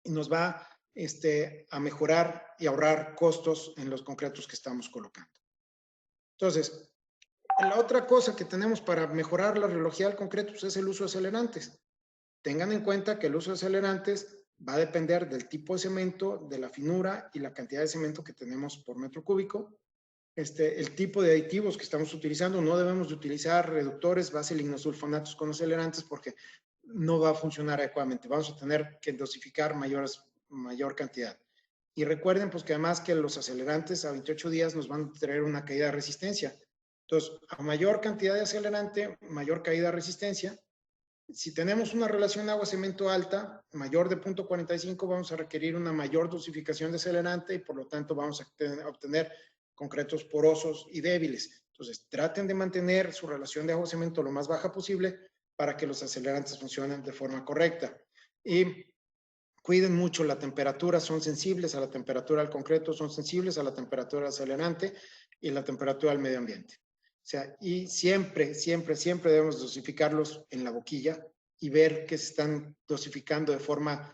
B: y nos va a mejorar y ahorrar costos en los concretos que estamos colocando. Entonces, la otra cosa que tenemos para mejorar la rheología del concreto pues, es el uso de acelerantes. Tengan en cuenta que el uso de acelerantes va a depender del tipo de cemento, de la finura y la cantidad de cemento que tenemos por metro cúbico. El tipo de aditivos que estamos utilizando, no debemos de utilizar reductores, base lignosulfonatos con acelerantes porque no va a funcionar adecuadamente. Vamos a tener que dosificar mayor cantidad. Y recuerden pues que además que los acelerantes a 28 días nos van a traer una caída de resistencia. Entonces, a mayor cantidad de acelerante, mayor caída de resistencia. Si tenemos una relación agua-cemento alta, mayor de 0.45, vamos a requerir una mayor dosificación de acelerante y por lo tanto vamos a obtener concretos porosos y débiles. Entonces, traten de mantener su relación de agua-cemento lo más baja posible para que los acelerantes funcionen de forma correcta. Y cuiden mucho la temperatura, son sensibles a la temperatura del concreto, son sensibles a la temperatura del acelerante y la temperatura del medio ambiente. O sea, y siempre, siempre, siempre debemos dosificarlos en la boquilla y ver que se están dosificando de forma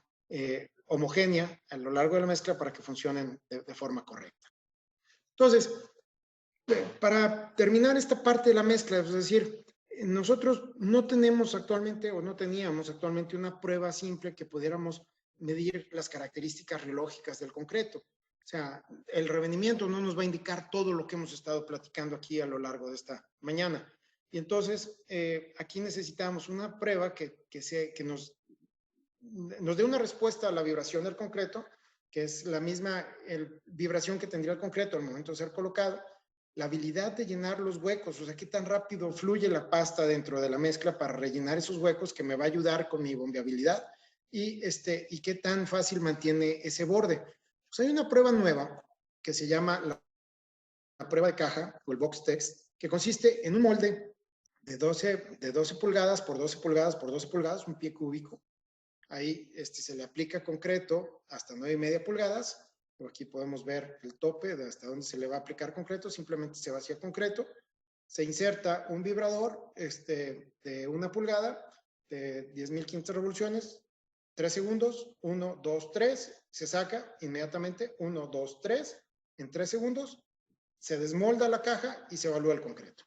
B: homogénea a lo largo de la mezcla para que funcionen de forma correcta. Entonces, para terminar esta parte de la mezcla, es decir, nosotros no tenemos actualmente o no teníamos actualmente una prueba simple que pudiéramos medir las características rheológicas del concreto. O sea, el revenimiento no nos va a indicar todo lo que hemos estado platicando aquí a lo largo de esta mañana. Y entonces, aquí necesitamos una prueba que nos dé una respuesta a la vibración del concreto, que es la misma vibración que tendría el concreto al momento de ser colocado, la habilidad de llenar los huecos, o sea, qué tan rápido fluye la pasta dentro de la mezcla para rellenar esos huecos que me va a ayudar con mi bombeabilidad y qué tan fácil mantiene ese borde. Pues hay una prueba nueva que se llama la prueba de caja o el box test, que consiste en un molde de 12 pulgadas por 12 pulgadas por 12 pulgadas, un pie cúbico. Ahí se le aplica concreto hasta 9,5 pulgadas. Aquí podemos ver el tope de hasta dónde se le va a aplicar concreto. Simplemente se vacía concreto. Se inserta un vibrador de 1 pulgada de 10.500 revoluciones. 3 segundos. 1, 2, 3. Se saca inmediatamente. 1, 2, 3. En 3 segundos se desmolda la caja y se evalúa el concreto.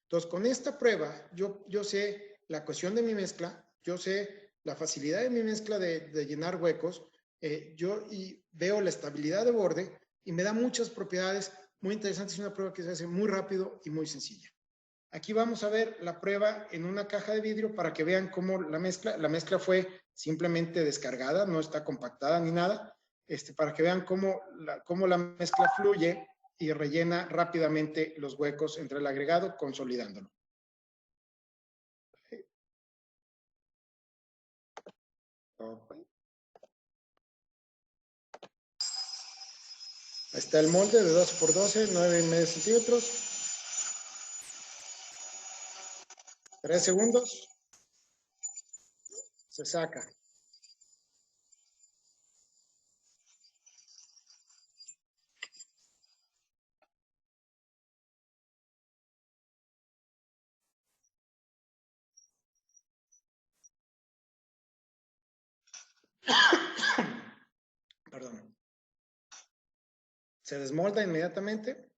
B: Entonces, con esta prueba, yo sé la cohesión de mi mezcla, yo sé la facilidad de mi mezcla de llenar huecos, y veo la estabilidad de borde y me da muchas propiedades muy interesantes. Es una prueba que se hace muy rápido y muy sencilla. Aquí vamos a ver la prueba en una caja de vidrio para que vean cómo la mezcla fue simplemente descargada, no está compactada ni nada, para que vean cómo la mezcla fluye y rellena rápidamente los huecos entre el agregado, consolidándolo. Ahí está el molde de 12 por 12, 9,5 centímetros. 3 segundos. Se saca. Perdón. Se desmolda inmediatamente.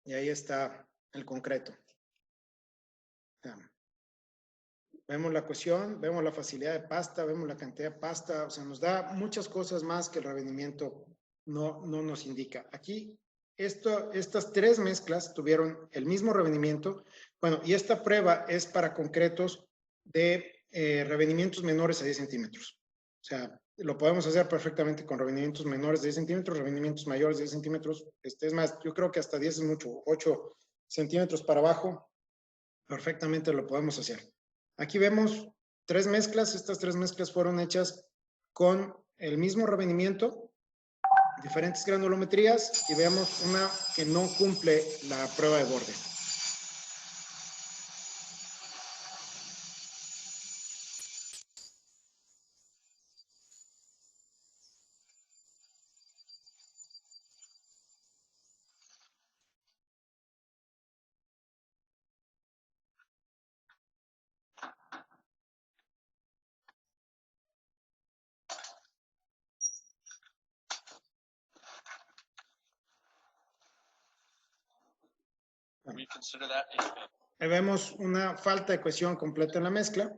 B: Y ahí está el concreto. Vemos la cohesión, vemos la facilidad de pasta, vemos la cantidad de pasta, o sea, nos da muchas cosas más que el revenimiento no nos indica. Aquí, estas 3 mezclas tuvieron el mismo revenimiento. Bueno, y esta prueba es para concretos de revenimientos menores a 10 centímetros. O sea, lo podemos hacer perfectamente con revenimientos menores de 10 centímetros, revenimientos mayores de 10 centímetros. Es más, yo creo que hasta 10 es mucho, 8 centímetros para abajo, perfectamente lo podemos hacer. Aquí vemos 3 mezclas. Estas 3 mezclas fueron hechas con el mismo revenimiento, diferentes granulometrías, y vemos una que no cumple la prueba de borde. Ahí vemos una falta de cohesión completa en la mezcla,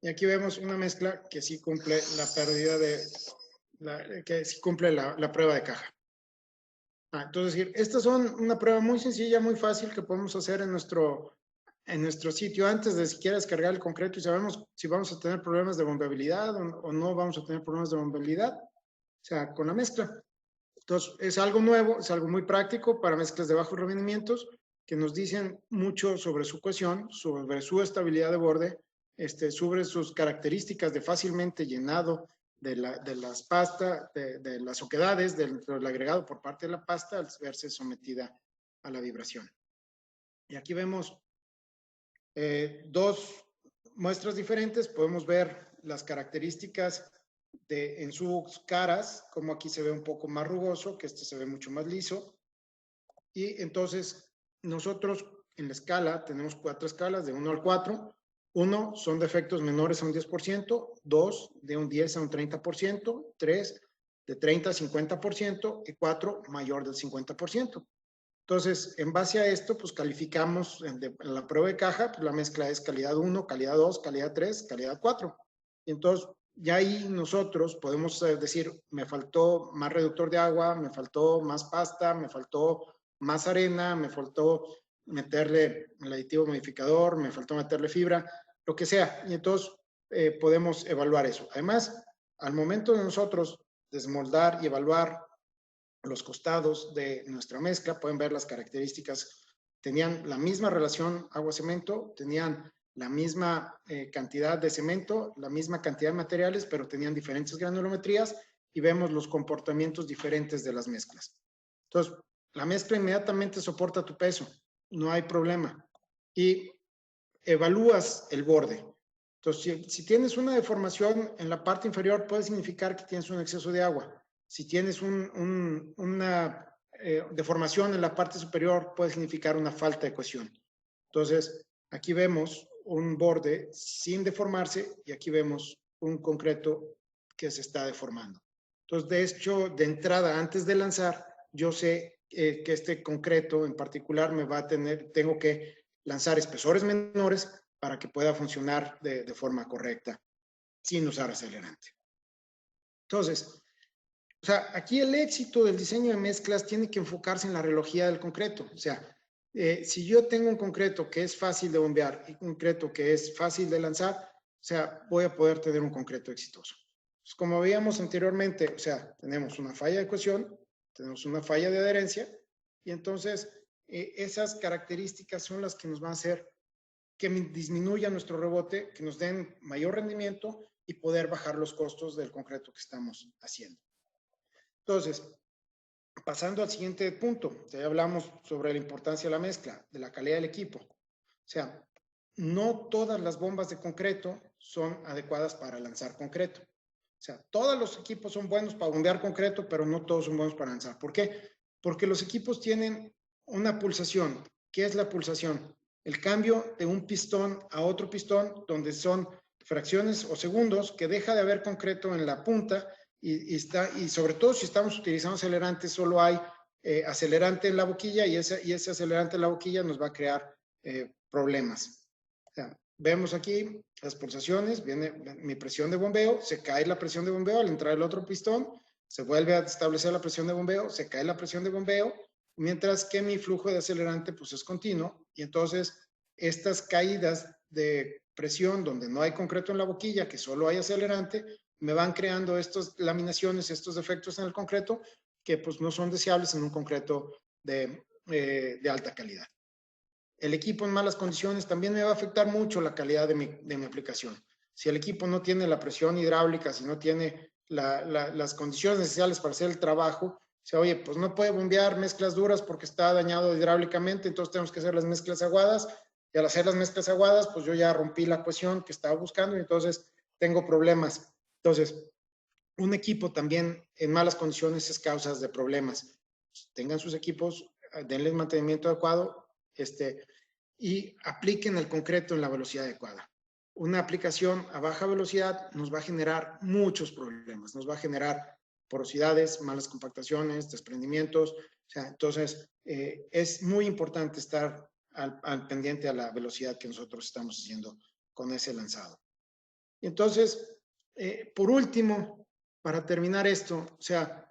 B: y aquí vemos una mezcla que sí cumple la pérdida de, que sí cumple la prueba de caja. Entonces, estas son una prueba muy sencilla, muy fácil que podemos hacer en nuestro sitio antes de siquiera descargar el concreto, y sabemos si vamos a tener problemas de bombeabilidad o no vamos a tener problemas de bombeabilidad, o sea, con la mezcla. Entonces, es algo nuevo, es algo muy práctico para mezclas de bajos rendimientos que nos dicen mucho sobre su cohesión, sobre su estabilidad de borde, sobre sus características de fácilmente llenado de las pastas, de las oquedades, del agregado por parte de la pasta al verse sometida a la vibración. Y aquí vemos 2 muestras diferentes. Podemos ver las características en sus caras, como aquí se ve un poco más rugoso, que se ve mucho más liso. Y entonces nosotros en la escala tenemos 4 escalas de 1 al 4. 1 son defectos menores a un 10%, 2 de un 10 a un 30%, 3 de 30 a 50% y 4 mayor del 50%. Entonces, en base a esto, pues calificamos en la prueba de caja, pues la mezcla es calidad 1, calidad 2, calidad 3, calidad 4. Y entonces, ya ahí nosotros podemos decir, me faltó más reductor de agua, me faltó más pasta, me faltó más arena, me faltó meterle el aditivo modificador, me faltó meterle fibra, lo que sea. Y entonces podemos evaluar eso. Además, al momento de nosotros desmoldar y evaluar los costados de nuestra mezcla, pueden ver las características. Tenían la misma relación agua-cemento, tenían la misma cantidad de cemento, la misma cantidad de materiales, pero tenían diferentes granulometrías, y vemos los comportamientos diferentes de las mezclas. Entonces, la mezcla inmediatamente soporta tu peso, no hay problema. Y evalúas el borde. Entonces, si tienes una deformación en la parte inferior, puede significar que tienes un exceso de agua. Si tienes una deformación en la parte superior, puede significar una falta de cohesión. Entonces, aquí vemos un borde sin deformarse, y aquí vemos un concreto que se está deformando. Entonces, de hecho, de entrada, antes de lanzar, yo sé que este concreto en particular tengo que lanzar espesores menores para que pueda funcionar de forma correcta sin usar acelerante. Entonces, o sea, aquí el éxito del diseño de mezclas tiene que enfocarse en la relojía del concreto. O sea, si yo tengo un concreto que es fácil de bombear y un concreto que es fácil de lanzar, o sea, voy a poder tener un concreto exitoso. Pues como veíamos anteriormente, o sea, tenemos una falla de cohesión, tenemos una falla de adherencia, y entonces esas características son las que nos van a hacer que disminuya nuestro rebote, que nos den mayor rendimiento y poder bajar los costos del concreto que estamos haciendo. Entonces, pasando al siguiente punto, ya hablamos sobre la importancia de la mezcla, de la calidad del equipo. O sea, no todas las bombas de concreto son adecuadas para lanzar concreto. O sea, todos los equipos son buenos para bombear concreto, pero no todos son buenos para lanzar. ¿Por qué? Porque los equipos tienen una pulsación. ¿Qué es la pulsación? El cambio de un pistón a otro pistón, donde son fracciones o segundos que deja de haber concreto en la punta y sobre todo si estamos utilizando acelerantes, solo hay acelerante en la boquilla y ese acelerante en la boquilla nos va a crear problemas. O sea, vemos aquí las pulsaciones, viene mi presión de bombeo, se cae la presión de bombeo al entrar el otro pistón, se vuelve a establecer la presión de bombeo, se cae la presión de bombeo, mientras que mi flujo de acelerante pues es continuo y entonces estas caídas de presión donde no hay concreto en la boquilla, que solo hay acelerante, me van creando estas laminaciones, estos defectos en el concreto que pues no son deseables en un concreto de alta calidad. El equipo en malas condiciones también me va a afectar mucho la calidad de mi aplicación. Si el equipo no tiene la presión hidráulica, si no tiene las condiciones necesarias para hacer el trabajo, o sea, oye, pues no puede bombear mezclas duras porque está dañado hidráulicamente, entonces tenemos que hacer las mezclas aguadas, y al hacer las mezclas aguadas, pues yo ya rompí la cohesión que estaba buscando y entonces tengo problemas. Entonces, un equipo también en malas condiciones es causa de problemas. Tengan sus equipos, denles mantenimiento adecuado, y apliquen el concreto en la velocidad adecuada. Una aplicación a baja velocidad nos va a generar muchos problemas, nos va a generar porosidades, malas compactaciones, desprendimientos. O sea, entonces, es muy importante estar al pendiente a la velocidad que nosotros estamos haciendo con ese lanzado. Entonces, por último, para terminar esto, o sea,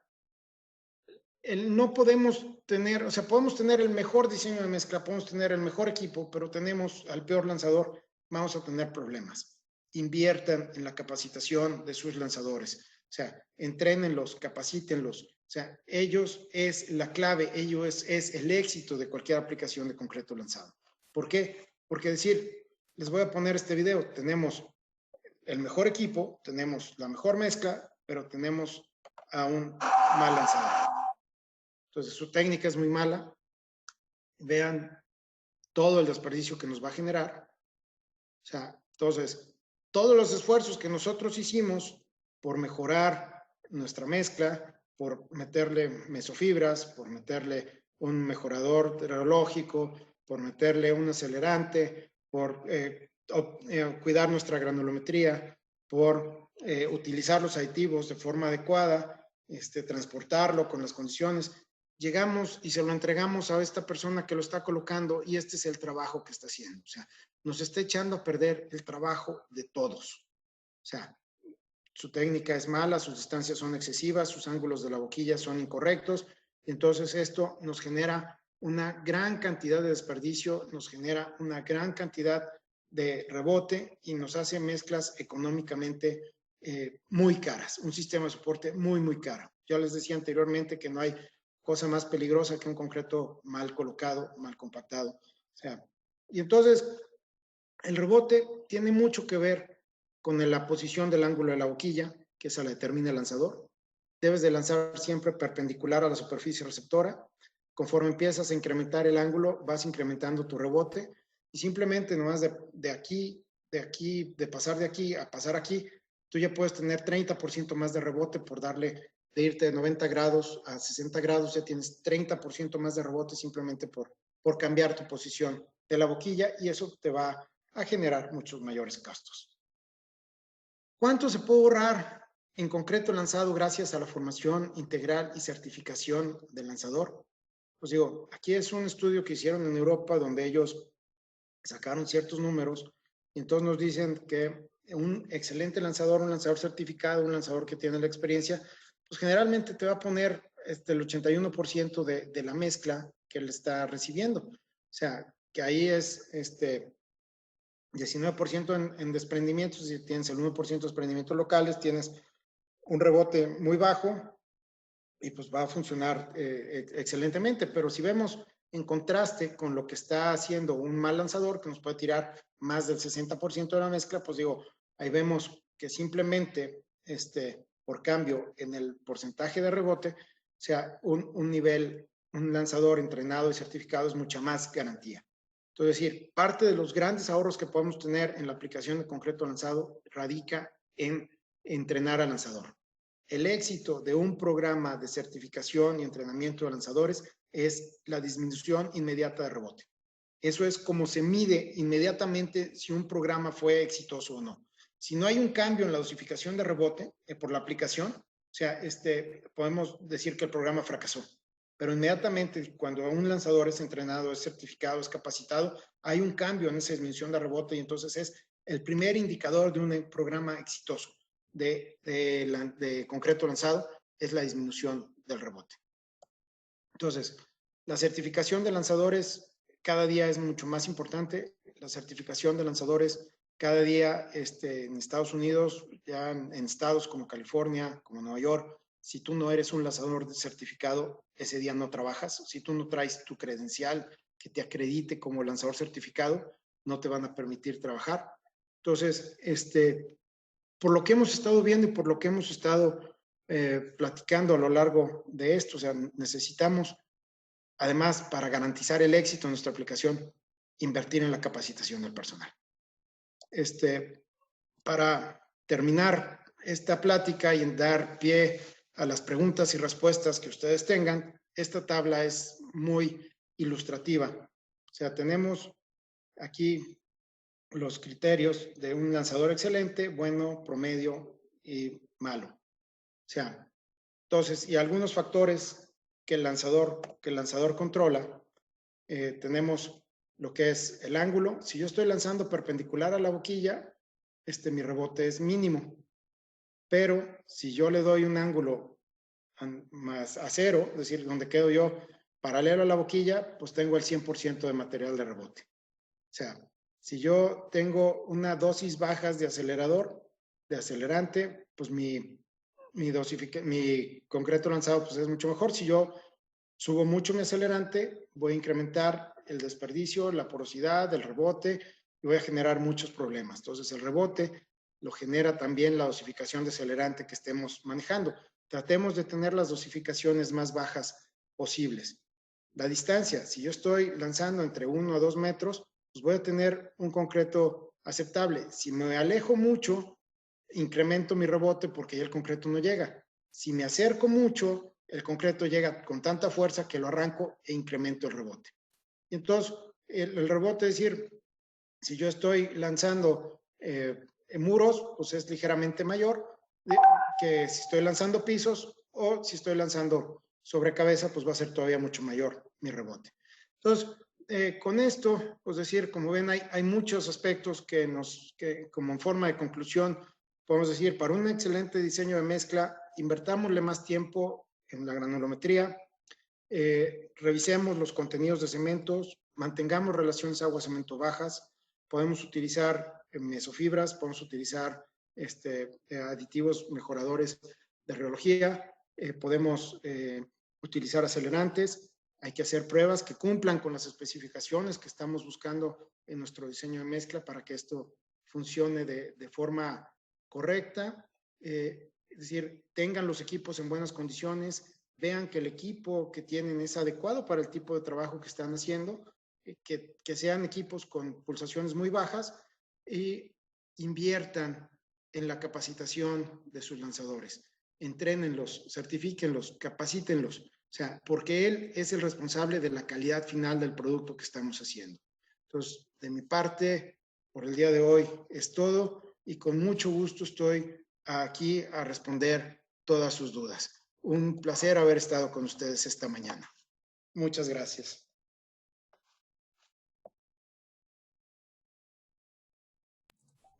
B: no podemos tener, o sea, podemos tener el mejor diseño de mezcla, podemos tener el mejor equipo, pero tenemos al peor lanzador, vamos a tener problemas. Inviertan en la capacitación de sus lanzadores, o sea, entrénenlos, capacítenlos, o sea, ellos es la clave, ellos es el éxito de cualquier aplicación de concreto lanzado. ¿Por qué? Porque decir, les voy a poner este video, tenemos el mejor equipo, tenemos la mejor mezcla, pero tenemos a un mal lanzador. Entonces, su técnica es muy mala. Vean todo el desperdicio que nos va a generar. O sea, entonces, todos los esfuerzos que nosotros hicimos por mejorar nuestra mezcla, por meterle mesofibras, por meterle un mejorador terológico, por meterle un acelerante, por cuidar nuestra granulometría, por utilizar los aditivos de forma adecuada, transportarlo con las condiciones. Llegamos y se lo entregamos a esta persona que lo está colocando y este es el trabajo que está haciendo. O sea, nos está echando a perder el trabajo de todos. O sea, su técnica es mala, sus distancias son excesivas, sus ángulos de la boquilla son incorrectos. Entonces esto nos genera una gran cantidad de desperdicio, nos genera una gran cantidad de rebote y nos hace mezclas económicamente muy caras, un sistema de soporte muy, muy caro. Ya les decía anteriormente que no hay cosa más peligrosa que un concreto mal colocado, mal compactado. O sea, y entonces el rebote tiene mucho que ver con la posición del ángulo de la boquilla, que esa la determina el lanzador. Debes de lanzar siempre perpendicular a la superficie receptora. Conforme empiezas a incrementar el ángulo, vas incrementando tu rebote y simplemente nomás de pasar de aquí a pasar aquí, tú ya puedes tener 30% más de rebote por darle de irte de 90 grados a 60 grados, ya tienes 30% más de rebote simplemente por cambiar tu posición de la boquilla y eso te va a generar muchos mayores gastos. ¿Cuánto se puede ahorrar en concreto lanzado gracias a la formación integral y certificación del lanzador? Pues digo, aquí es un estudio que hicieron en Europa donde ellos sacaron ciertos números y entonces nos dicen que un excelente lanzador, un lanzador certificado, un lanzador que tiene la experiencia, pues generalmente te va a poner el 81% de la mezcla que él está recibiendo. O sea, que ahí es 19% en desprendimientos, si tienes el 1% de desprendimientos locales, tienes un rebote muy bajo y pues va a funcionar excelentemente. Pero si vemos en contraste con lo que está haciendo un mal lanzador, que nos puede tirar más del 60% de la mezcla, pues digo, ahí vemos que simplemente por cambio en el porcentaje de rebote, o sea, un lanzador entrenado y certificado es mucha más garantía. Entonces, es decir, parte de los grandes ahorros que podemos tener en la aplicación de concreto lanzado radica en entrenar al lanzador. El éxito de un programa de certificación y entrenamiento de lanzadores es la disminución inmediata de rebote. Eso es como se mide inmediatamente si un programa fue exitoso o no. Si no hay un cambio en la dosificación de rebote por la aplicación, o sea, podemos decir que el programa fracasó. Pero inmediatamente cuando un lanzador es entrenado, es certificado, es capacitado, hay un cambio en esa disminución de rebote y entonces es el primer indicador de un programa exitoso de concreto lanzado, es la disminución del rebote. Entonces, la certificación de lanzadores cada día es mucho más importante. La certificación de lanzadores cada día en Estados Unidos, ya en estados como California, como Nueva York, si tú no eres un lanzador certificado, ese día no trabajas. Si tú no traes tu credencial que te acredite como lanzador certificado, no te van a permitir trabajar. Entonces, por lo que hemos estado viendo y por lo que hemos estado platicando a lo largo de esto, o sea, necesitamos, además, para garantizar el éxito de nuestra aplicación, invertir en la capacitación del personal. Para terminar esta plática y dar pie a las preguntas y respuestas que ustedes tengan, esta tabla es muy ilustrativa. O sea, tenemos aquí los criterios de un lanzador excelente, bueno, promedio y malo. O sea, entonces, y algunos factores que el lanzador controla, tenemos lo que es el ángulo. Si yo estoy lanzando perpendicular a la boquilla, mi rebote es mínimo. Pero si yo le doy un ángulo más a cero, es decir, donde quedo yo paralelo a la boquilla, pues tengo el 100% de material de rebote. O sea, si yo tengo una dosis bajas de acelerador, de acelerante, pues mi concreto lanzado pues es mucho mejor. Si yo subo mucho mi acelerante, voy a incrementar el desperdicio, la porosidad, el rebote y voy a generar muchos problemas. Entonces, el rebote lo genera también la dosificación de acelerante que estemos manejando. Tratemos de tener las dosificaciones más bajas posibles. La distancia, si yo estoy lanzando entre 1 a 2 metros, pues voy a tener un concreto aceptable. Si me alejo mucho, incremento mi rebote porque ya el concreto no llega. Si me acerco mucho, el concreto llega con tanta fuerza que lo arranco e incremento el rebote. Y entonces, el rebote, es decir, si yo estoy lanzando muros, pues es ligeramente mayor que si estoy lanzando pisos, o si estoy lanzando sobre cabeza, pues va a ser todavía mucho mayor mi rebote. Entonces, con esto, pues decir, como ven, hay muchos aspectos que como en forma de conclusión, podemos decir, para un excelente diseño de mezcla, invertámosle más tiempo en la granulometría, revisemos los contenidos de cementos, mantengamos relaciones agua-cemento bajas, podemos utilizar mesofibras, podemos utilizar aditivos mejoradores de rheología, podemos utilizar acelerantes, hay que hacer pruebas que cumplan con las especificaciones que estamos buscando en nuestro diseño de mezcla para que esto funcione de forma correcta, es decir, tengan los equipos en buenas condiciones, vean que el equipo que tienen es adecuado para el tipo de trabajo que están haciendo, que sean equipos con pulsaciones muy bajas y inviertan en la capacitación de sus lanzadores. Entrénenlos, certifíquenlos, capacítenlos. O sea, porque él es el responsable de la calidad final del producto que estamos haciendo. Entonces, de mi parte, por el día de hoy es todo y con mucho gusto estoy aquí a responder todas sus dudas. Un placer haber estado con ustedes esta mañana. Muchas gracias.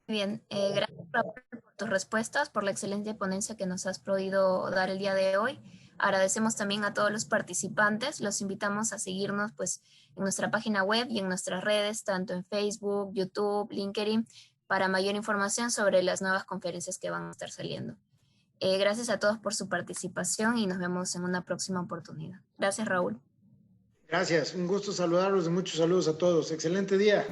A: Bien, gracias Raúl, por tus respuestas, por la excelente ponencia que nos has podido dar el día de hoy. Agradecemos también a todos los participantes. Los invitamos a seguirnos pues, en nuestra página web y en nuestras redes, tanto en Facebook, YouTube, LinkedIn, para mayor información sobre las nuevas conferencias que van a estar saliendo. Gracias a todos por su participación y nos vemos en una próxima oportunidad. Gracias, Raúl.
B: Gracias, un gusto saludarlos y muchos saludos a todos. Excelente día.